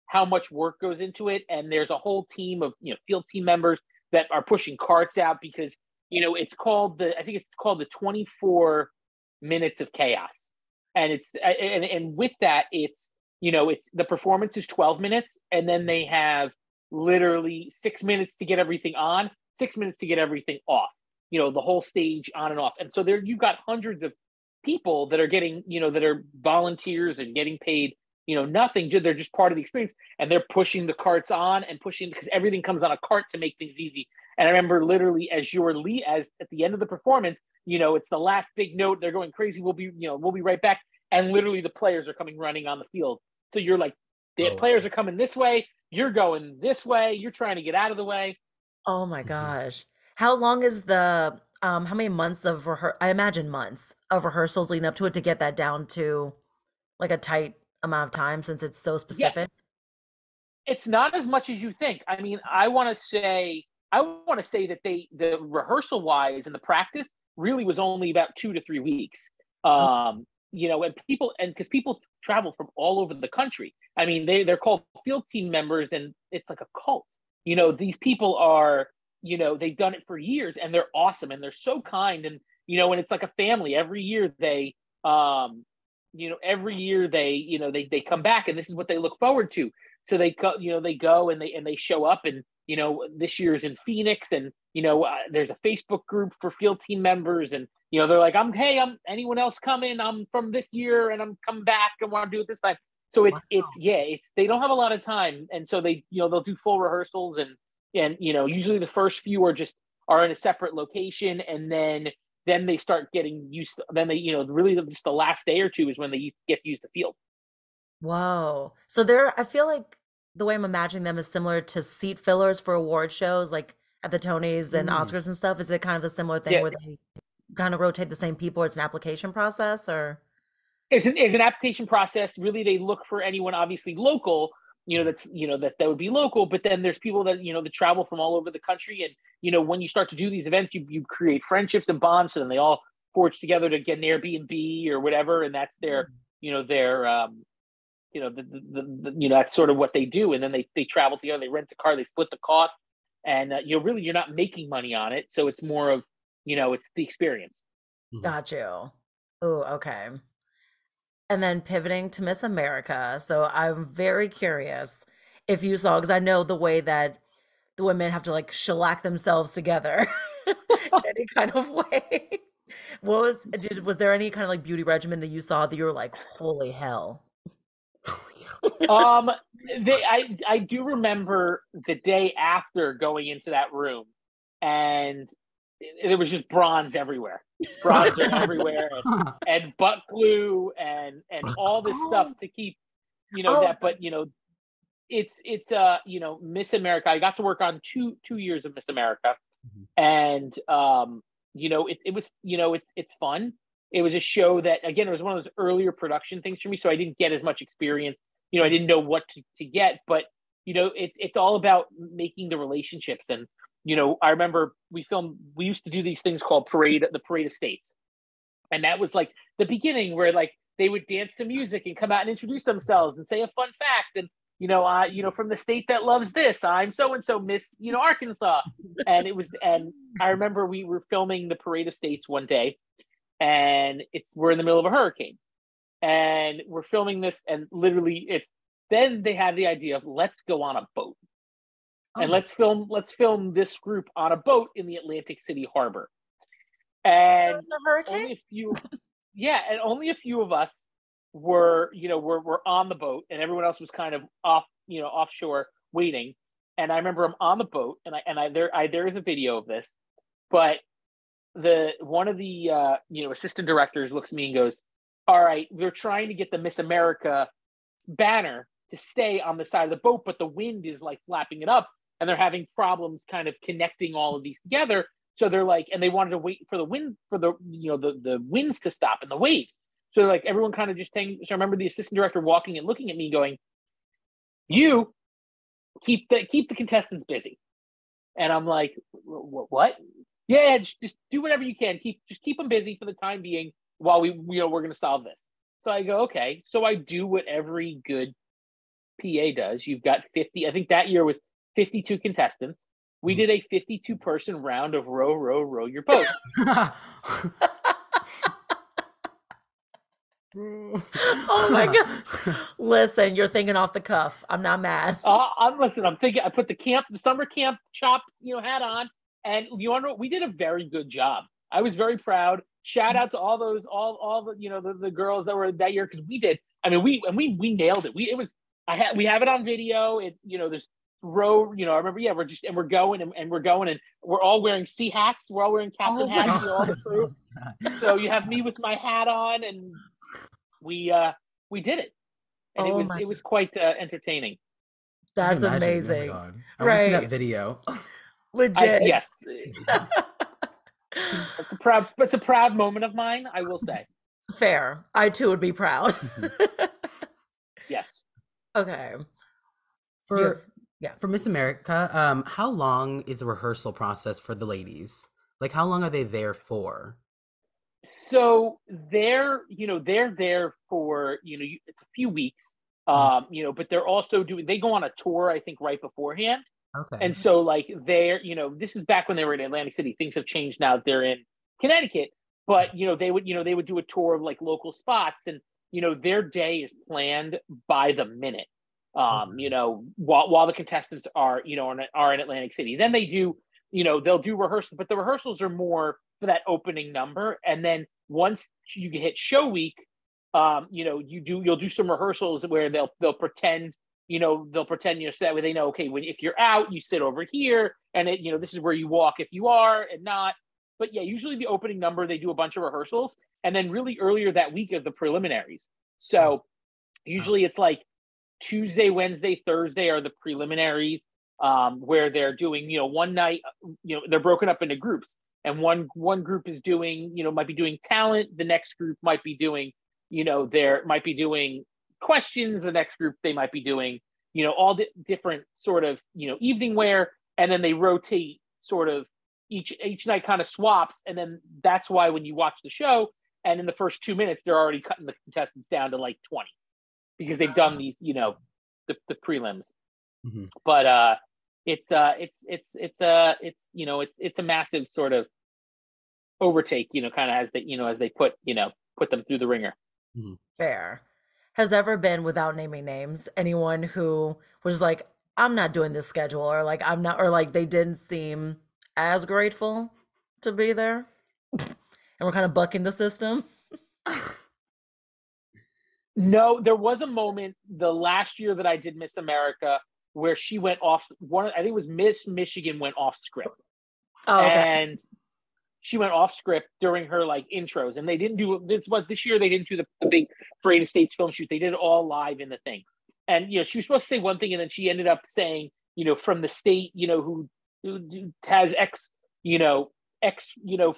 how much work goes into it. And there's a whole team of field team members that are pushing carts out because it's called the 24 minutes of chaos, and it's and with that it's the performance is 12 minutes, and then they have literally 6 minutes to get everything on, 6 minutes to get everything off. The whole stage on and off, and so there you've got hundreds of people that are getting, that are volunteers and getting paid, nothing. They're just part of the experience, and they're pushing the carts on and pushing because everything comes on a cart to make things easy. And I remember literally as at the end of the performance, it's the last big note. They're going crazy. We'll be right back. And literally the players are coming running on the field. So you're like, the players are coming this way. You're going this way. You're trying to get out of the way. Oh my gosh. How long is the how many months of I imagine months of rehearsals leading up to it to get that down to like a tight amount of time since it's so specific? Yeah. It's not as much as you think. I mean, I want to say that the rehearsal wise and the practice really was only about 2 to 3 weeks. And because people travel from all over the country. I mean, they're called field team members, and it's like a cult. These people are, they've done it for years, and they're awesome, and they're so kind, and and it's like a family. Every year they come back, and this is what they look forward to. So they go and they show up, and this year's in Phoenix, and there's a Facebook group for field team members, and they're like, I'm anyone else coming? I'm from this year, and I'm coming back and want to do it this time. So it's they don't have a lot of time, and so they they'll do full rehearsals, and usually the first few are in a separate location, and then they start getting used to, then they really just the last day or two is when they get to use the field. Whoa. So I feel like the way I'm imagining them is similar to seat fillers for award shows, like at the Tonys and Oscars and stuff. Is it kind of a similar thing where they kind of rotate the same people? Or it's an application process, or? It's an application process. Really, they look for anyone obviously local, that would be local, but then there's people that, that travel from all over the country. And, when you start to do these events, you create friendships and bonds. So then they all forge together to get an Airbnb or whatever. And that's their that's sort of what they do. And then they travel together, they rent a car, they split the cost, and really you're not making money on it. So it's more of, it's the experience. Got you. Oh, okay. And then pivoting to Miss America. So I'm very curious if you saw, because I know the way that the women have to like shellac themselves together in any kind of way. Was there any kind of like beauty regimen that you saw that you were like, holy hell? I do remember the day after going into that room, and there was just bronze everywhere, and butt glue and all this stuff to keep, that. But it's Miss America. I got to work on two years of Miss America, and it was it's fun. It was a show that, again, it was one of those earlier production things for me, so I didn't get as much experience. I didn't know what to get, but it's all about making the relationships. And I remember we used to do these things called the Parade of States, and that was like the beginning where like they would dance to music and come out and introduce themselves and say a fun fact. And from the state that loves this, I'm so and so, Miss Arkansas. And I remember we were filming the Parade of States one day, and we're in the middle of a hurricane, and we're filming this, and literally then they had the idea of, let's go on a boat, and let's film this group on a boat in the Atlantic City harbor. And only a few of us were on the boat, and everyone else was kind of offshore waiting. And I remember I'm on the boat, and there is a video of this, but one of the assistant directors looks at me and goes, all right, we're trying to get the Miss America banner to stay on the side of the boat, but the wind is like flapping it up, and they're having problems kind of connecting all of these together. So they're like, and they wanted to wait for the wind, for the winds to stop and the waves. So like everyone kind of just So I remember the assistant director walking and looking at me going, you keep the contestants busy. And I'm like, what? Yeah, just do whatever you can. Keep them busy for the time being while we're going to solve this. So I go, okay. So I do what every good PA does. You've got 50, I think that year was 52 contestants. We did a 52-person round of row, row, row your boat. Oh my God. Listen, you're thinking off the cuff. I'm not mad. I'm thinking, I put the summer camp chops, hat on, and you want to know, we did a very good job. I was very proud. Shout out to all the girls that were that year, because we did. I mean, we nailed it. We have it on video. There's row. I remember. Yeah, we're going and we're all wearing sea hats. We're all wearing captain hats. All the crew. So you have me with my hat on, and we did it, and it was quite entertaining. That's amazing. Oh my God. I want to see that video. Legit. Yes. It's a proud moment of mine, I will say. Fair. I too would be proud. Yes. Okay. For Miss America, how long is the rehearsal process for the ladies? Like, how long are they there for? So they're there for, it's a few weeks, but they're also they go on a tour, I think, right beforehand. Okay. And so like this is back when they were in Atlantic City. Things have changed now that they're in Connecticut, but they would do a tour of like local spots, and their day is planned by the minute. While the contestants are in Atlantic City, then they do, they'll do rehearsals, but the rehearsals are more for that opening number. And then once you hit show week, you'll do some rehearsals where they'll pretend, so that way they know, okay, if you're out, you sit over here, and this is where you walk if you are and not. But yeah, usually the opening number, they do a bunch of rehearsals, and then really earlier that week of the preliminaries. So usually it's like Tuesday, Wednesday, Thursday are the preliminaries, where they're doing, one night, they're broken up into groups, and one group is doing, might be doing talent. The next group might be doing, might be doing questions. The next group, they might be doing, all the different sort of, evening wear, and then they rotate sort of each night, kind of swaps. And then that's why when you watch the show, and in the first 2 minutes, they're already cutting the contestants down to like 20. because they've done these, the prelims. Mhm. But it's a massive sort of overtake, kind of as they put them through the ringer. Fair. Has there ever been, without naming names, anyone who was like, I'm not doing this schedule, or like I'm not, or like they didn't seem as grateful to be there, and we're kind of bucking the system? No, there was a moment the last year that I did Miss America where she went off I think it was Miss Michigan went off script. Oh, okay. And she went off script during her like intros, and they didn't do this year. They didn't do the big Parade of States film shoot. They did it all live in the thing. And she was supposed to say one thing, and then she ended up saying, from the state, who has X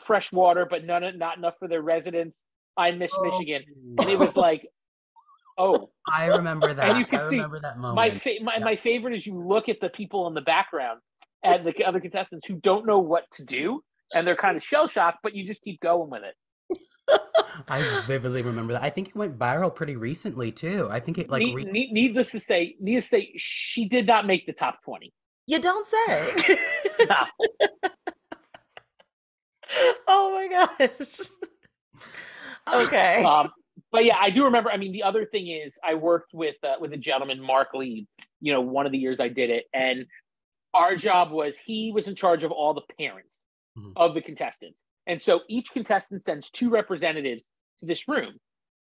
fresh water, but not enough for their residents. I miss Michigan, and it was like, oh, I remember that. And you can remember that moment. My favorite is you look at the people in the background and the other contestants who don't know what to do, and they're kind of shell shocked, but you just keep going with it. I vividly remember that. I think it went viral pretty recently too. I think it like needless to say, she did not make the top 20. You don't say. Nah. Oh my gosh. Okay. But yeah, I do remember. I mean, the other thing is, I worked with a gentleman, Mark Lee. One of the years I did it, and our job was he was in charge of all the parents of the contestants, and so each contestant sends 2 representatives to this room,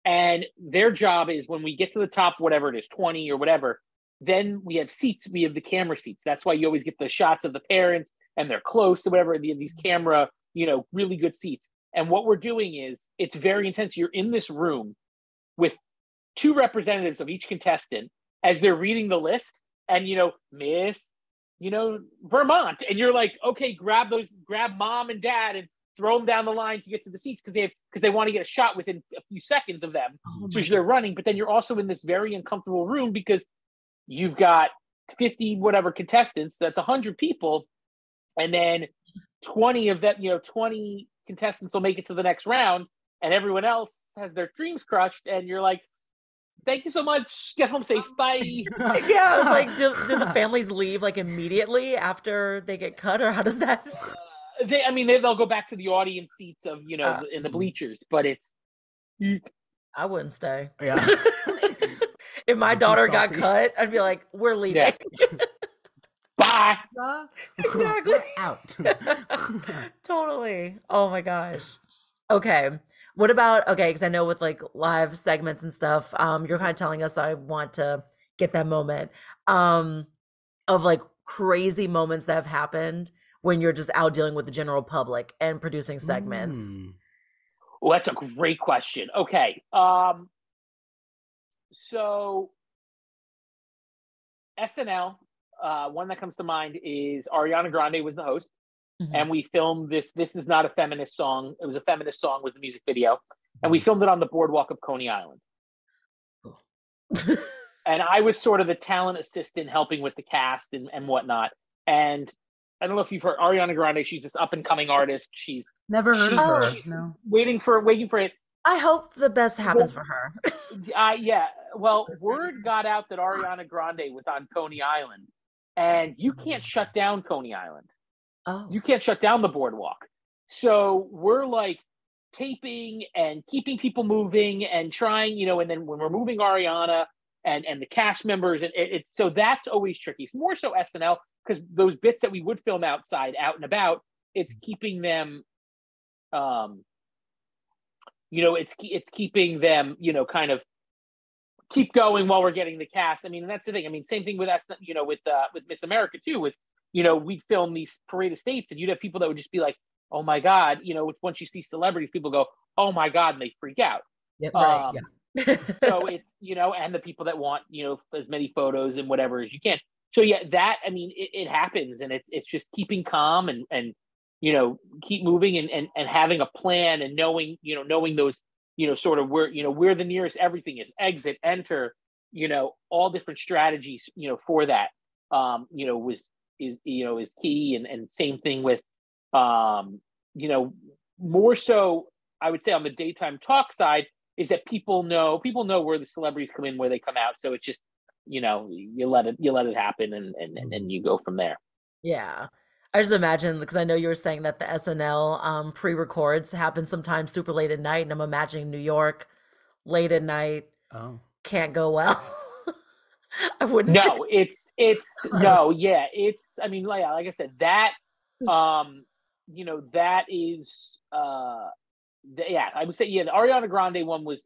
and their job is when we get to the top, whatever it is, 20 or whatever, then we have seats. We have the camera seats. That's why you always get the shots of the parents and they're close or whatever. These camera, really good seats. And what we're doing is it's very intense. You're in this room with 2 representatives of each contestant as they're reading the list, and Miss, Vermont, and you're like, okay, grab mom and dad and throw them down the line to get to the seats because they want to get a shot within a few seconds of them. So they're running, but then you're also in this very uncomfortable room because you've got 50 whatever contestants. That's 100 people, and then 20 of them, 20 contestants will make it to the next round, and everyone else has their dreams crushed, and you're like, thank you so much, get home safe, bye. Yeah, I was like, do the families leave like immediately after they get cut, or how does that? They'll go back to the audience seats of in the bleachers, but it's I wouldn't stay. Yeah. If my daughter got cut, I'd be like, we're leaving. Yeah. Bye. Exactly. Out. Totally. Oh my gosh. Okay. What about, because I know with like live segments and stuff, you're kind of telling us, I want to get that moment of like crazy moments that have happened when you're just out dealing with the general public and producing segments. Well, that's a great question. Okay. So SNL, one that comes to mind is Ariana Grande was the host. And we filmed this is not a feminist song. It was a feminist song with the music video. And we filmed it on the boardwalk of Coney Island. And I was sort of the talent assistant helping with the cast and whatnot. And I don't know if you've heard Ariana Grande. She's this up and coming artist. She's never heard of her. No. Waiting for it. I hope the best happens for her. Yeah. Well, word got out that Ariana Grande was on Coney Island, and you can't shut down Coney Island. Oh. You can't shut down the boardwalk. So we're like taping and keeping people moving and trying, and then when we're moving Ariana and the cast members, and so that's always tricky. It's more so SNL because those bits that we would film outside, out and about, it's keeping them, it's keeping them, kind of keep going while we're getting the cast. I mean, and that's the thing. I mean, same thing with us, with Miss America too, with, we'd film these Parade of States and you'd have people that would just be like, oh my God, once you see celebrities, people go, oh my God, and they freak out. Yeah, right. Yeah. So it's, and the people that want, as many photos and whatever as you can. So yeah, that, I mean, it happens, and it's just keeping calm and keep moving and having a plan and knowing those, sort of where the nearest everything is, exit, enter, all different strategies, for that, is key. And same thing with, more so, I would say on the daytime talk side, is that people know where the celebrities come in, where they come out. So it's just, you let it happen, and you go from there. Yeah. I just imagine, because I know you were saying that the SNL pre-records happen sometimes super late at night, and I'm imagining New York late at night can't go well. I wouldn't. No, it's no, yeah, it's. I mean, like I said, that that is yeah, I would say, yeah, the Ariana Grande one was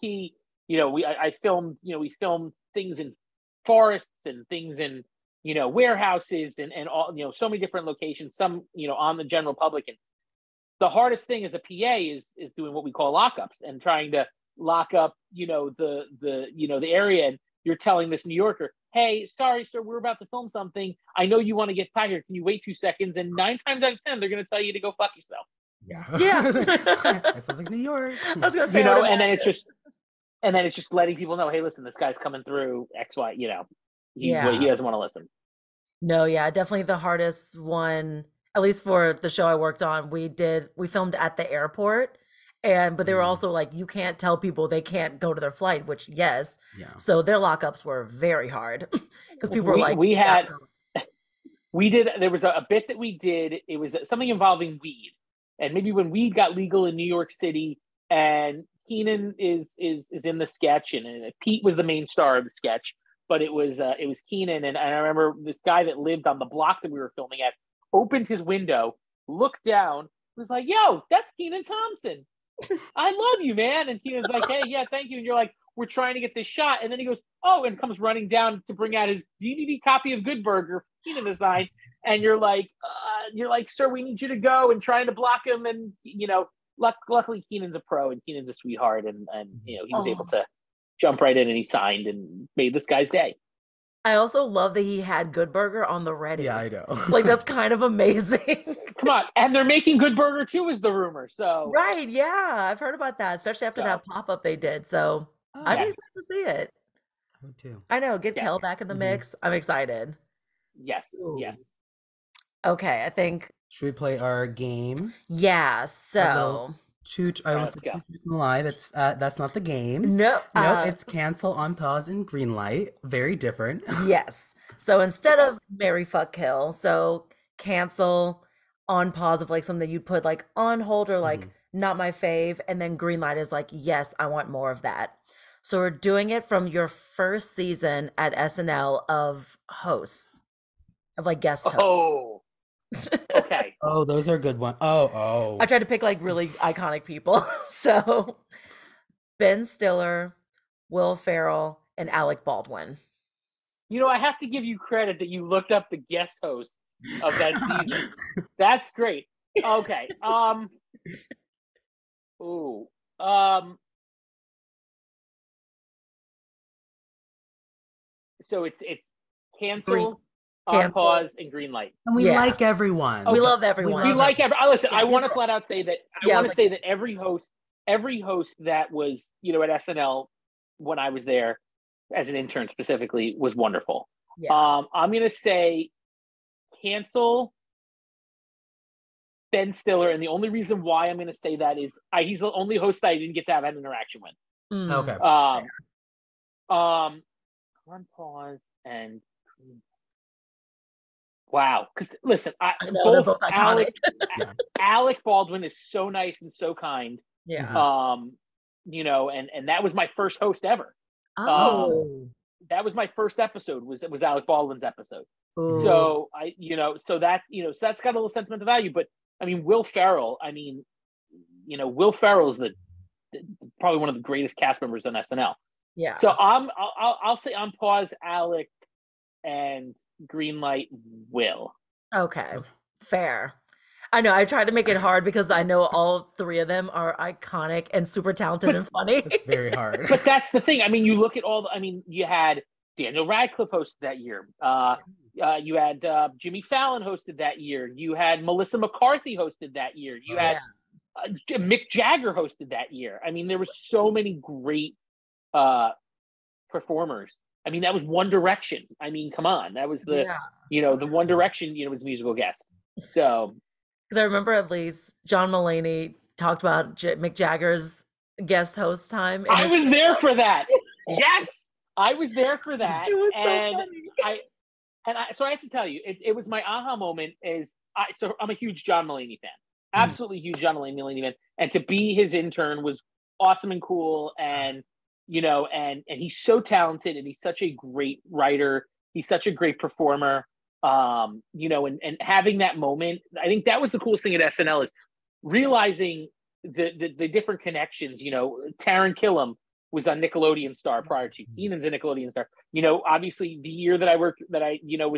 key. I filmed, we filmed things in forests and things in warehouses and all, so many different locations, some on the general public. And the hardest thing as a PA is doing what we call lockups and trying to lock up the area. And you're telling this New Yorker, hey, sorry, sir, we're about to film something. I know you want to get back here. Can you wait 2 seconds? And 9 times out of 10, they're going to tell you to go fuck yourself. Yeah. That sounds like New York. I was gonna say, and then it's just letting people know, hey, listen, this guy's coming through X, Y. He doesn't want to listen. No, yeah, definitely the hardest one. At least for the show I worked on, we filmed at the airport, but they were also like, you can't tell people they can't go to their flight, which yes, so their lockups were very hard because people were like, there was a bit that we did. It was something involving weed. And maybe when weed got legal in New York City, and Keenan is in the sketch, and Pete was the main star of the sketch, but it was Keenan, and I remember this guy that lived on the block that we were filming at opened his window, looked down, was like, "Yo, that's Keenan Thompson. I love you, man." And Keenan's like, "Hey, yeah, thank you." And you're like, "We're trying to get this shot," and then he goes, "Oh," and comes running down to bring out his DVD copy of Good Burger, Keenan designed. And you're like, sir, we need you to go, and trying to block him. And, luckily Keenan's a pro, and Keenan's a sweetheart. And he was able to jump right in, and he signed and made this guy's day. I also love that he had Good Burger on the ready. Yeah, I know. Like, that's kind of amazing. Come on. And they're making Good Burger too, is the rumor. So right. Yeah. I've heard about that, especially after that pop-up they did. So I'm excited to see it. Me too. I know. Get Kel back in the mix. I'm excited. Yes. Ooh. Yes. Okay, I think. Should we play our game? Yeah. So. I want to say lie. That's not the game. No. It's cancel, on pause, and green light. Very different. Yes. So instead of marry, fuck, kill, so cancel, on pause of like something you'd put like on hold or like not my fave, and then green light is like, yes, I want more of that. So we're doing it from your first season at SNL of hosts, of like guest hosts. Oh. Okay. Oh, those are good ones. Oh. I tried to pick like really iconic people. So Ben Stiller, Will Ferrell, and Alec Baldwin. I have to give you credit that you looked up the guest hosts of that season. That's great. Okay. So it's cancel, on pause, and green light. And we like everyone. We love everyone. We like everyone. Listen, I want to flat out say that say that every host that was, at SNL when I was there as an intern specifically was wonderful. Yeah. I'm going to say cancel Ben Stiller, and the only reason why I'm going to say that is he's the only host that I didn't get to have an interaction with. Okay. On pause and wow, because listen, both Alec Baldwin is so nice and so kind. Yeah. And that was my first host ever. That was my first episode. Was Alec Baldwin's episode. Ooh. So so that's got a little sentimental value. But I mean, Will Ferrell. I mean, Will Ferrell is probably one of the greatest cast members on SNL. Yeah. So I'll say on pause Alec, and green light Will. Okay, fair. I know I tried to make it hard because I know all three of them are iconic and super talented and funny. It's very hard. But that's the thing. I mean, you look at you had Daniel Radcliffe hosted that year. You had Jimmy Fallon hosted that year. You had Melissa McCarthy hosted that year. You had Mick Jagger hosted that year. I mean, there were so many great performers. I mean, that was One Direction. I mean, come on. That was the One Direction, was musical guest. So. Because I remember at least John Mulaney talked about Mick Jagger's guest host time. I was there for that. Yes, I was there for that. It was and so funny. So I have to tell you, it was my aha moment. So I'm a huge John Mulaney fan, absolutely huge John Mulaney fan, and to be his intern was awesome and cool, and and he's so talented, and he's such a great writer. He's such a great performer. And having that moment, I think that was the coolest thing at SNL is realizing the different connections. Taron Killam was on Nickelodeon Star prior to. Keenan's a Nickelodeon Star. Obviously the year that I was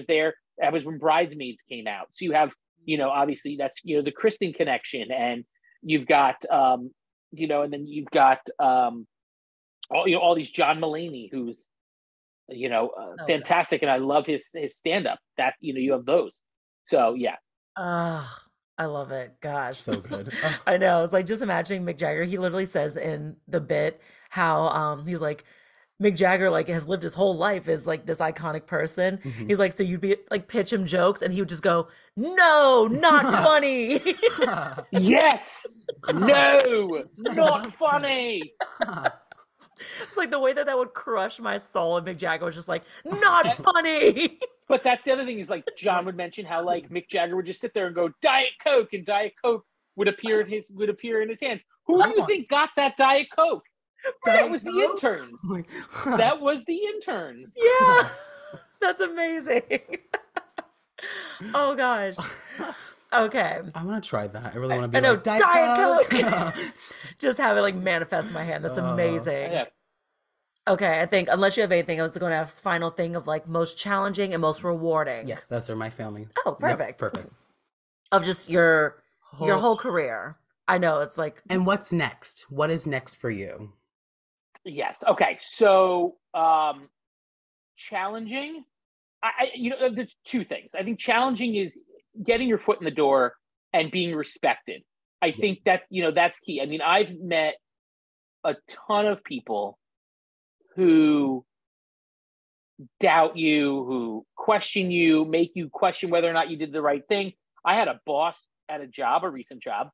there, that was when Bridesmaids came out. So you have, obviously that's, the Kristen connection, and you've got, and then you've got, all these John Mulaney, who's, fantastic. And I love his stand up that, you have those. So yeah. I love it. Gosh. So good. I know. It's like just imagining Mick Jagger. He literally says in the bit how he's like, Mick Jagger like has lived his whole life as like this iconic person. He's like, so you'd be like pitch him jokes and he would just go, no, not funny. Yes. No, not funny. It's like the way that would crush my soul, and Mick Jagger was just like, not funny. But that's the other thing is like John would mention how like Mick Jagger would just sit there and go Diet Coke, and Diet Coke would appear in his hands. Who do you think got that Diet Coke? That was the interns. That was the interns. Yeah, that's amazing. Oh gosh. Okay. I want to try that. I really want to be like, Diet Coke. Just have it like manifest in my hand. That's amazing. Yeah. Okay, I think unless you have anything, I was going to ask final thing of like most challenging and most rewarding. Yes, those are my family. Oh, perfect. Yep, perfect. Of just your whole career. I know it's like. And what's next? What is next for you? Yes. Okay. So, challenging. There's two things. I think challenging is getting your foot in the door and being respected. I think that that's key. I mean, I've met a ton of people who doubt you, who question you, make you question whether or not you did the right thing. I had a boss at a recent job,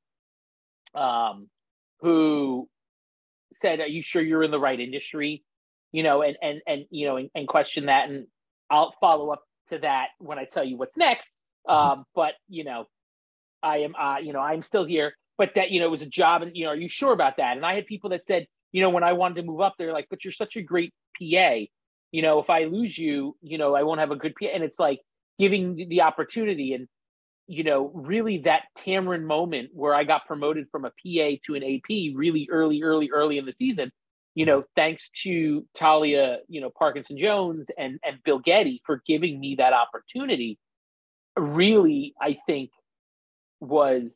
who said, "Are you sure you're in the right industry?" And question that. And I'll follow up to that when I tell you what's next. But I am, I'm still here. But that it was a job, and are you sure about that? And I had people that said, when I wanted to move up, they're like, "But you're such a great PA. If I lose you, I won't have a good PA." And it's like giving the opportunity, and really that Tamron moment where I got promoted from a PA to an AP really early in the season, thanks to Talia, Parkinson Jones and Bill Getty for giving me that opportunity. Really, I think was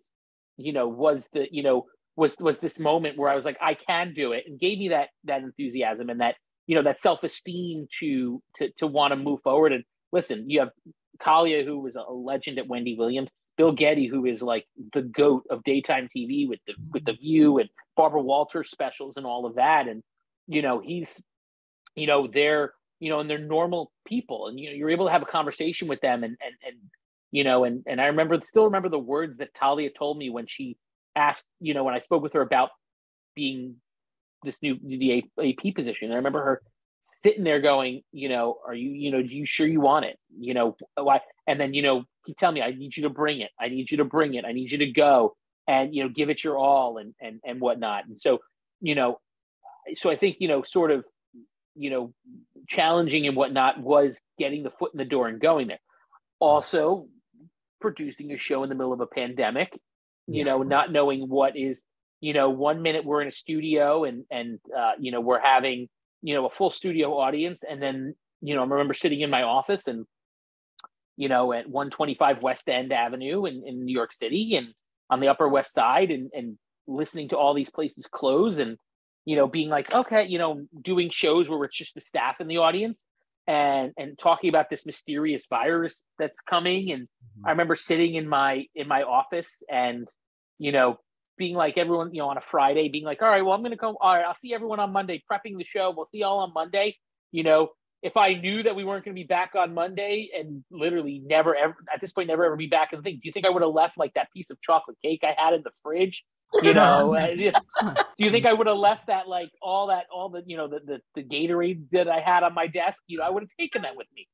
this moment where I was like, I can do it, and gave me that enthusiasm and that, that self-esteem to want to move forward. And listen, you have Talia, who was a legend at Wendy Williams, Bill Getty, who is like the GOAT of daytime TV with the View and Barbara Walters specials and all of that. And, he's, they're, and they're normal people, and, you're able to have a conversation with them. And I still remember the words that Talia told me when she asked, when I spoke with her about being the AP position. I remember her sitting there going, are you, do you sure you want it? Why? And then, he tell me, I need you to bring it. I need you to bring it. I need you to go and, give it your all and whatnot. And so, so I think, sort of, challenging and whatnot was getting the foot in the door and going there. Also producing a show in the middle of a pandemic, not knowing what is, 1 minute we're in a studio and we're having, a full studio audience. And then, I remember sitting in my office and, at 125 West End Avenue in New York City and on the Upper West Side and listening to all these places close and, being like, okay, doing shows where it's just the staff in the audience and talking about this mysterious virus that's coming. And I remember sitting in my office and, being like everyone, on a Friday, being like, all right, well, I'm going to go. All right, I'll see everyone on Monday, prepping the show. We'll see y'all on Monday, if I knew that we weren't going to be back on Monday and literally never ever at this point never ever be back in the thing, do you think I would have left like that piece of chocolate cake I had in the fridge? You know, do you think I would have left that like all the you know the Gatorade that I had on my desk? You know, I would have taken that with me.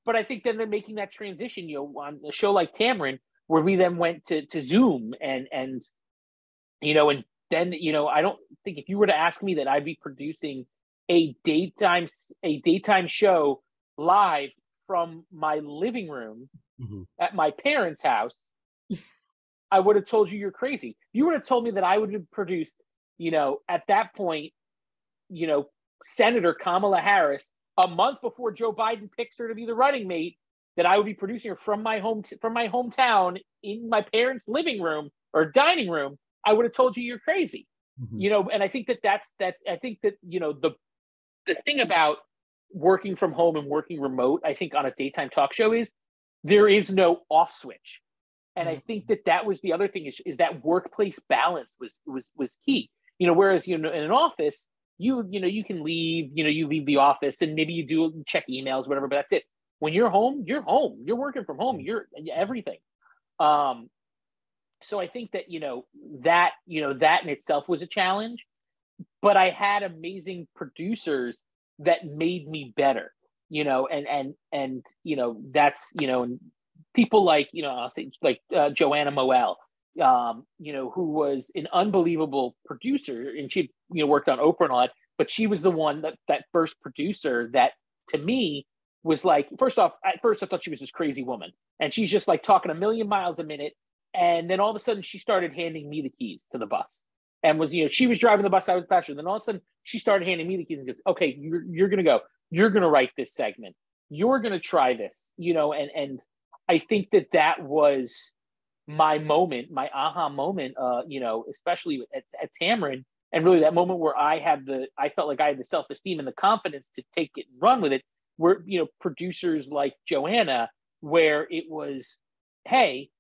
But I think then they're making that transition, you know, on a show like Tamron, where we then went to Zoom and you know, and then, you know, I don't think if you were to ask me that I'd be producing a daytime show live from my living room at my parents' house, I would have told you you're crazy. You would have told me that I would have produced, you know, at that point, you know, Senator Kamala Harris a month before Joe Biden picks her to be the running mate, that I would be producing her from my hometown in my parents' living room or dining room. I would have told you you're crazy. You know, and I think that's I think that, you know, the thing about working from home and working remote, I think on a daytime talk show is there is no off switch. And I think that was the other thing is that workplace balance was key. You know, whereas, you know, in an office, you know, you can leave, you know, you leave the office and maybe you do check emails, whatever, but that's it. When you're home, you're home. You're working from home. You're everything. So I think that, you know, that in itself was a challenge, but I had amazing producers that made me better, you know, and, you know, that's, you know, people like, you know, I'll say like Joanna Moel, you know, who was an unbelievable producer, and she, you know, worked on Oprah and all that, but she was the one that first producer that to me was like, first off, at first I thought she was this crazy woman, and she's just like talking a million miles a minute. And then all of a sudden she started handing me the keys to the bus and was, you know, she was driving the bus. I was the passenger. Then all of a sudden she started handing me the keys and goes, okay, you're going to go, you're going to write this segment. You're going to try this, you know, and I think that was my moment, my aha moment, you know, especially at Tamron, and really that moment where I felt like I had the self-esteem and the confidence to take it and run with it, where, you know, producers like Joanna, where it was, hey,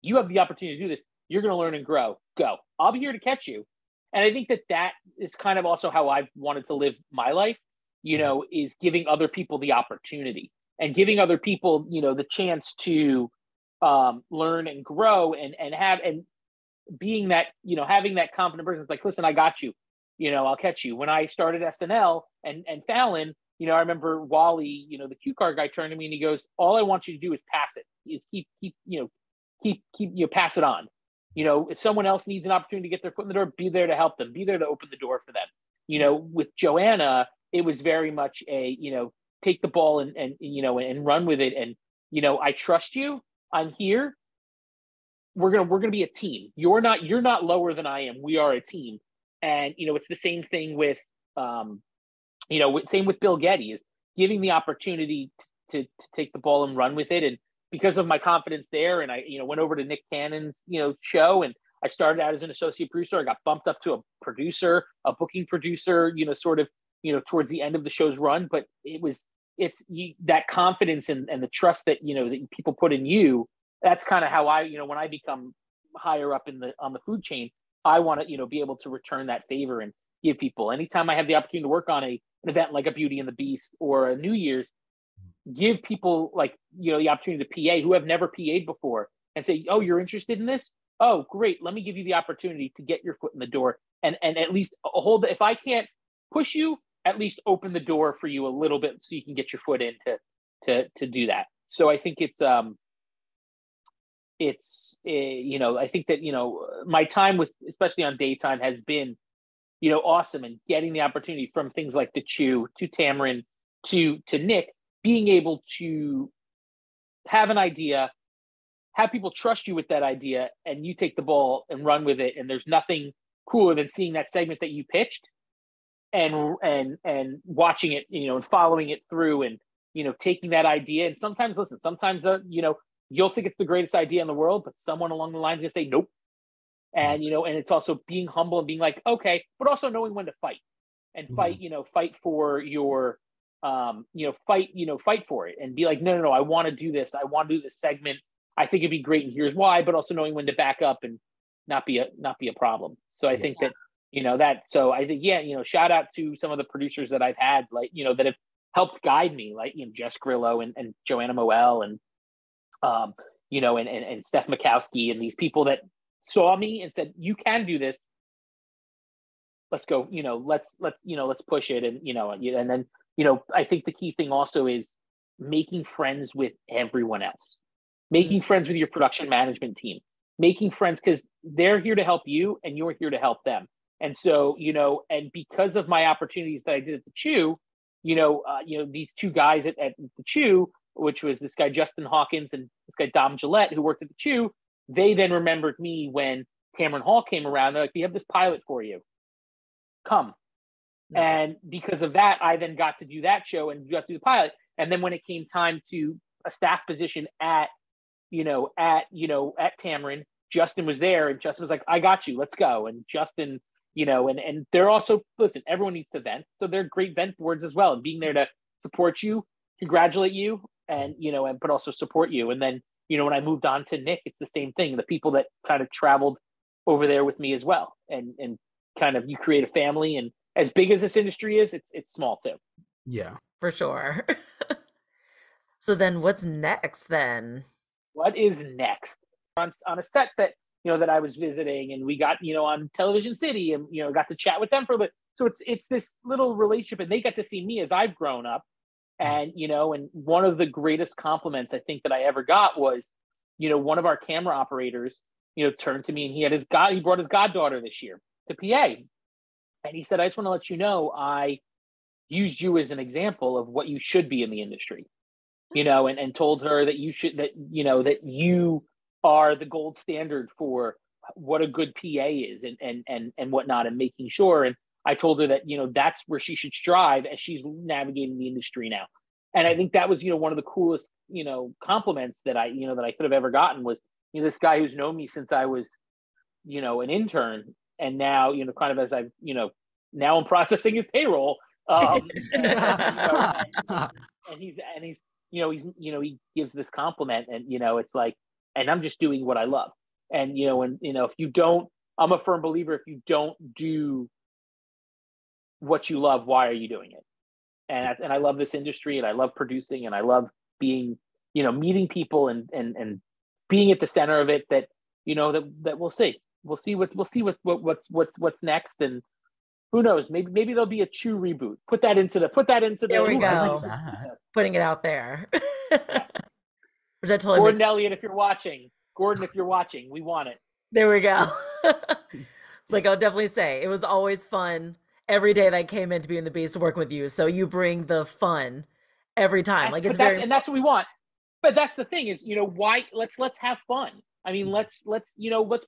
you have the opportunity to do this. You're going to learn and grow. Go. I'll be here to catch you. And I think that is kind of also how I've wanted to live my life, you know, is giving other people the opportunity and giving other people, you know, the chance to learn and grow and being that, you know, having that confident person. It's like, listen, I got you. You know, I'll catch you. When I started SNL and Fallon, you know, I remember Wally, you know, the cue card guy turned to me and he goes, all I want you to do is pass it. Is keep, you know, pass it on. You know, if someone else needs an opportunity to get their foot in the door, be there to help them, be there to open the door for them. You know, with Joanna, it was very much a, you know, take the ball and you know, and run with it. And, you know, I trust you. I'm here. We're going to be a team. You're not lower than I am. We are a team. And, you know, it's the same thing with, you know, same with Bill Getty, is giving the opportunity to take the ball and run with it. And because of my confidence there, and I, you know, went over to Nick Cannon's, you know, show, and I started out as an associate producer. I got bumped up to a producer, a booking producer, you know, sort of, you know, towards the end of the show's run. But that confidence and the trust that, you know, that people put in you. That's kind of how I, you know, when I become higher up on the food chain, I want to, you know, be able to return that favor and give people, anytime I have the opportunity to work on an event like a Beauty and the Beast or a New Year's, give people, like, you know, the opportunity to PA who have never PA'd before and say, oh, you're interested in this? Oh, great. Let me give you the opportunity to get your foot in the door and at least hold if I can't push you, at least open the door for you a little bit so you can get your foot in to do that. So I think you know, I think that, you know, my time with, especially on daytime, has been, you know, awesome, and getting the opportunity from things like the Chew to Tamron to Nick, being able to have an idea, have people trust you with that idea, and you take the ball and run with it. And there's nothing cooler than seeing that segment that you pitched and watching it, you know, and following it through, and, you know, taking that idea. And sometimes, you know, you'll think it's the greatest idea in the world, but someone along the line is going to say, nope. And, you know, and it's also being humble and being like, okay, but also knowing when to fight and fight, you know, fight for your, fight for it and be like, no, I want to do this. I want to do this segment. I think it'd be great. And here's why, but also knowing when to back up and not be a problem. So I think that So I think, shout out to some of the producers that I've had, like, that have helped guide me, like, Jess Grillo and Joanna Moel and, and Steph Mikowski, and these people that saw me and said, you can do this. Let's go, let's push it. And then, I think the key thing also is making friends with everyone else, making friends with your production management team, making friends, because they're here to help you and you're here to help them. And so, and because of my opportunities that I did at the Chew, these two guys at the Chew, which was this guy, Justin Hawkins, and this guy, Dom Gillette, who worked at the Chew, they then remembered me when Tamron Hall came around. They're like, we have this pilot for you. Come. No. And because of that, I then got to do that show and got to do the pilot. And then when it came time to a staff position at Tamron, Justin was there, and Justin was like, I got you, let's go. And Justin, and they're also, listen, everyone needs to vent. So they're great vent boards as well. And being there to support you, congratulate you, and, but also support you. And then, when I moved on to Nick, it's the same thing. The people that kind of traveled over there with me as well. And kind of, you create a family, and as big as this industry is, it's small too. Yeah, for sure. So then what's next then? What is next? On a set that, that I was visiting, and we got, on Television City, and, got to chat with them for a bit. So it's this little relationship, and they got to see me as I've grown up. And, and one of the greatest compliments I think that I ever got was, one of our camera operators, turned to me, and he brought his goddaughter this year to PA. And he said, I just want to let you know, I used you as an example of what you should be in the industry, and told her that that you are the gold standard for what a good PA is and whatnot, and making sure. And I told her that, that's where she should strive as she's navigating the industry now. And I think that was, one of the coolest, compliments that I could have ever gotten was, this guy who's known me since I was, an intern. And now, kind of as I've, now I'm processing his payroll. And he's he gives this compliment, and, it's like, and I'm just doing what I love. And, if you don't, I'm a firm believer, if you don't do what you love, why are you doing it? And I love this industry, and I love producing, and I love being, meeting people and being at the center of it, that, that we'll see what's next. And who knows, maybe there'll be a Chew reboot. Put that into there we go. I like that. Putting it out there. Which I totally Gordon Elliott, if you're watching, we want it. There we go. It's like, I'll definitely say it was always fun every day that I came in to be in the Beast to work with you. So you bring the fun every time. And that's what we want. But that's the thing is, why let's have fun. I mean, let's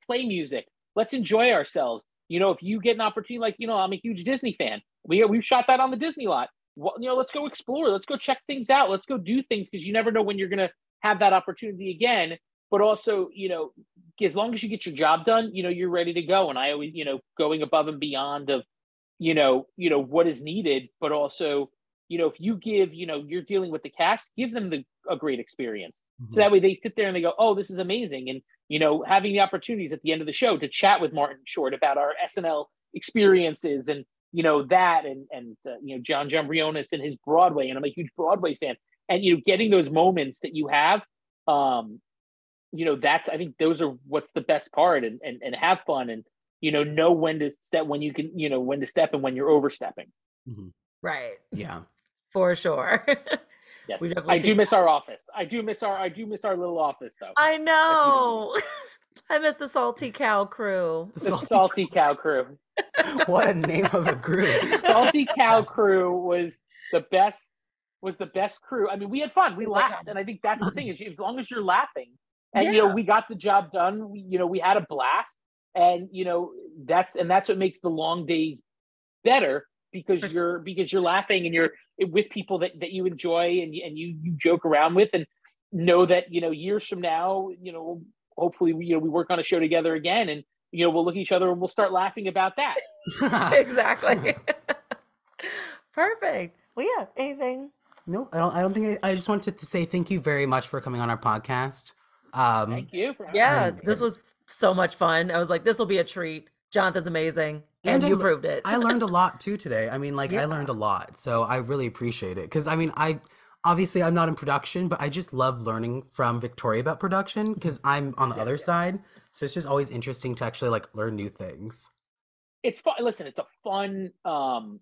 play music. Let's enjoy ourselves. If you get an opportunity, like, I'm a huge Disney fan. We've shot that on the Disney lot. Let's go explore. Let's go check things out. Let's go do things, because you never know when you're going to have that opportunity again. But also, as long as you get your job done, you're ready to go. And I always, going above and beyond of, what is needed, but also, if you give, you're dealing with the cast, give them a great experience. Mm-hmm. So that way they sit there and they go, oh, this is amazing. And, having the opportunities at the end of the show to chat with Martin Short about our SNL experiences, and, that, and John Jambrionis and his Broadway. And I'm a huge Broadway fan. And, getting those moments that you have, that's, I think those are what's the best part, and have fun, and, know when to step, when you can, when to step, and when you're overstepping. Mm-hmm. Right. Yeah. For sure. Yes. I do miss our office. I do miss our little office, though. I know. I miss the Salty Cow crew. The Salty Cow crew. What a name of a group. Salty Cow crew was the best crew. I mean, we had fun. We laughed. And I think that's the thing, is as long as you're laughing, and, we got the job done, we had a blast. And, that's what makes the long days better, because you're laughing, and you're with people that you enjoy, and you joke around with, and know that, years from now, hopefully, we work on a show together again, and, we'll look at each other and we'll start laughing about that. Exactly. Perfect. Well, yeah. Anything? No, I don't think I just wanted to say thank you very much for coming on our podcast. Thank you. This was so much fun. I was like, this will be a treat. Jonathan's amazing. and you proved it. I learned a lot too today. I mean, like I learned a lot, so I really appreciate it. Because I mean, obviously I'm not in production, but I just love learning from Victoria about production because I'm on the other side. So it's just always interesting to actually like learn new things. It's fun. Listen, it's a fun, fun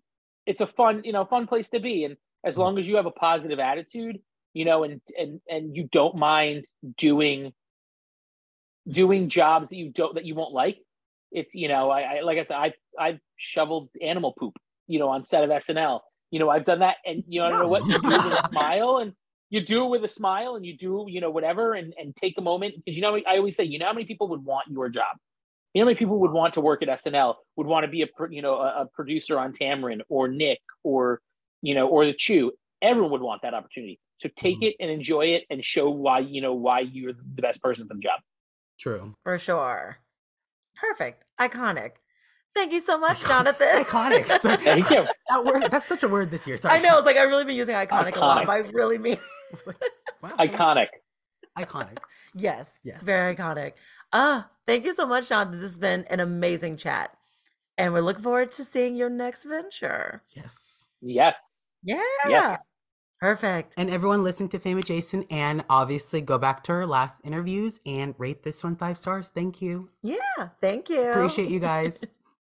place to be. And as long as you have a positive attitude, and you don't mind doing jobs that you won't like. It's, I like I said, I've shoveled animal poop, on set of SNL. I've done that, and I don't know what, you do it with a smile, and you do it with a smile, and you do, whatever, and take a moment, because I always say, how many people would want your job? How many people would want to work at SNL? Would want to be a producer on Tamron or Nick or the Chew? Everyone would want that opportunity. So take it and enjoy it, and show why you're the best person for the job. True. For sure. Perfect. Iconic. Thank you so much, Jonathan. Iconic. Thank you. That word, that's such a word this year. Sorry. I know. It's like I've really been using iconic a lot, but I really mean I was like, wow, iconic. Iconic. Yes. Yes. Very iconic. Thank you so much, Jonathan. This has been an amazing chat. And we're looking forward to seeing your next venture. Yes. Yes. Yeah. Yes. Perfect. And everyone listening to Fame Adjacent, and obviously go back to our last interviews and rate this one 5 stars. Thank you. Yeah. Thank you. Appreciate you guys.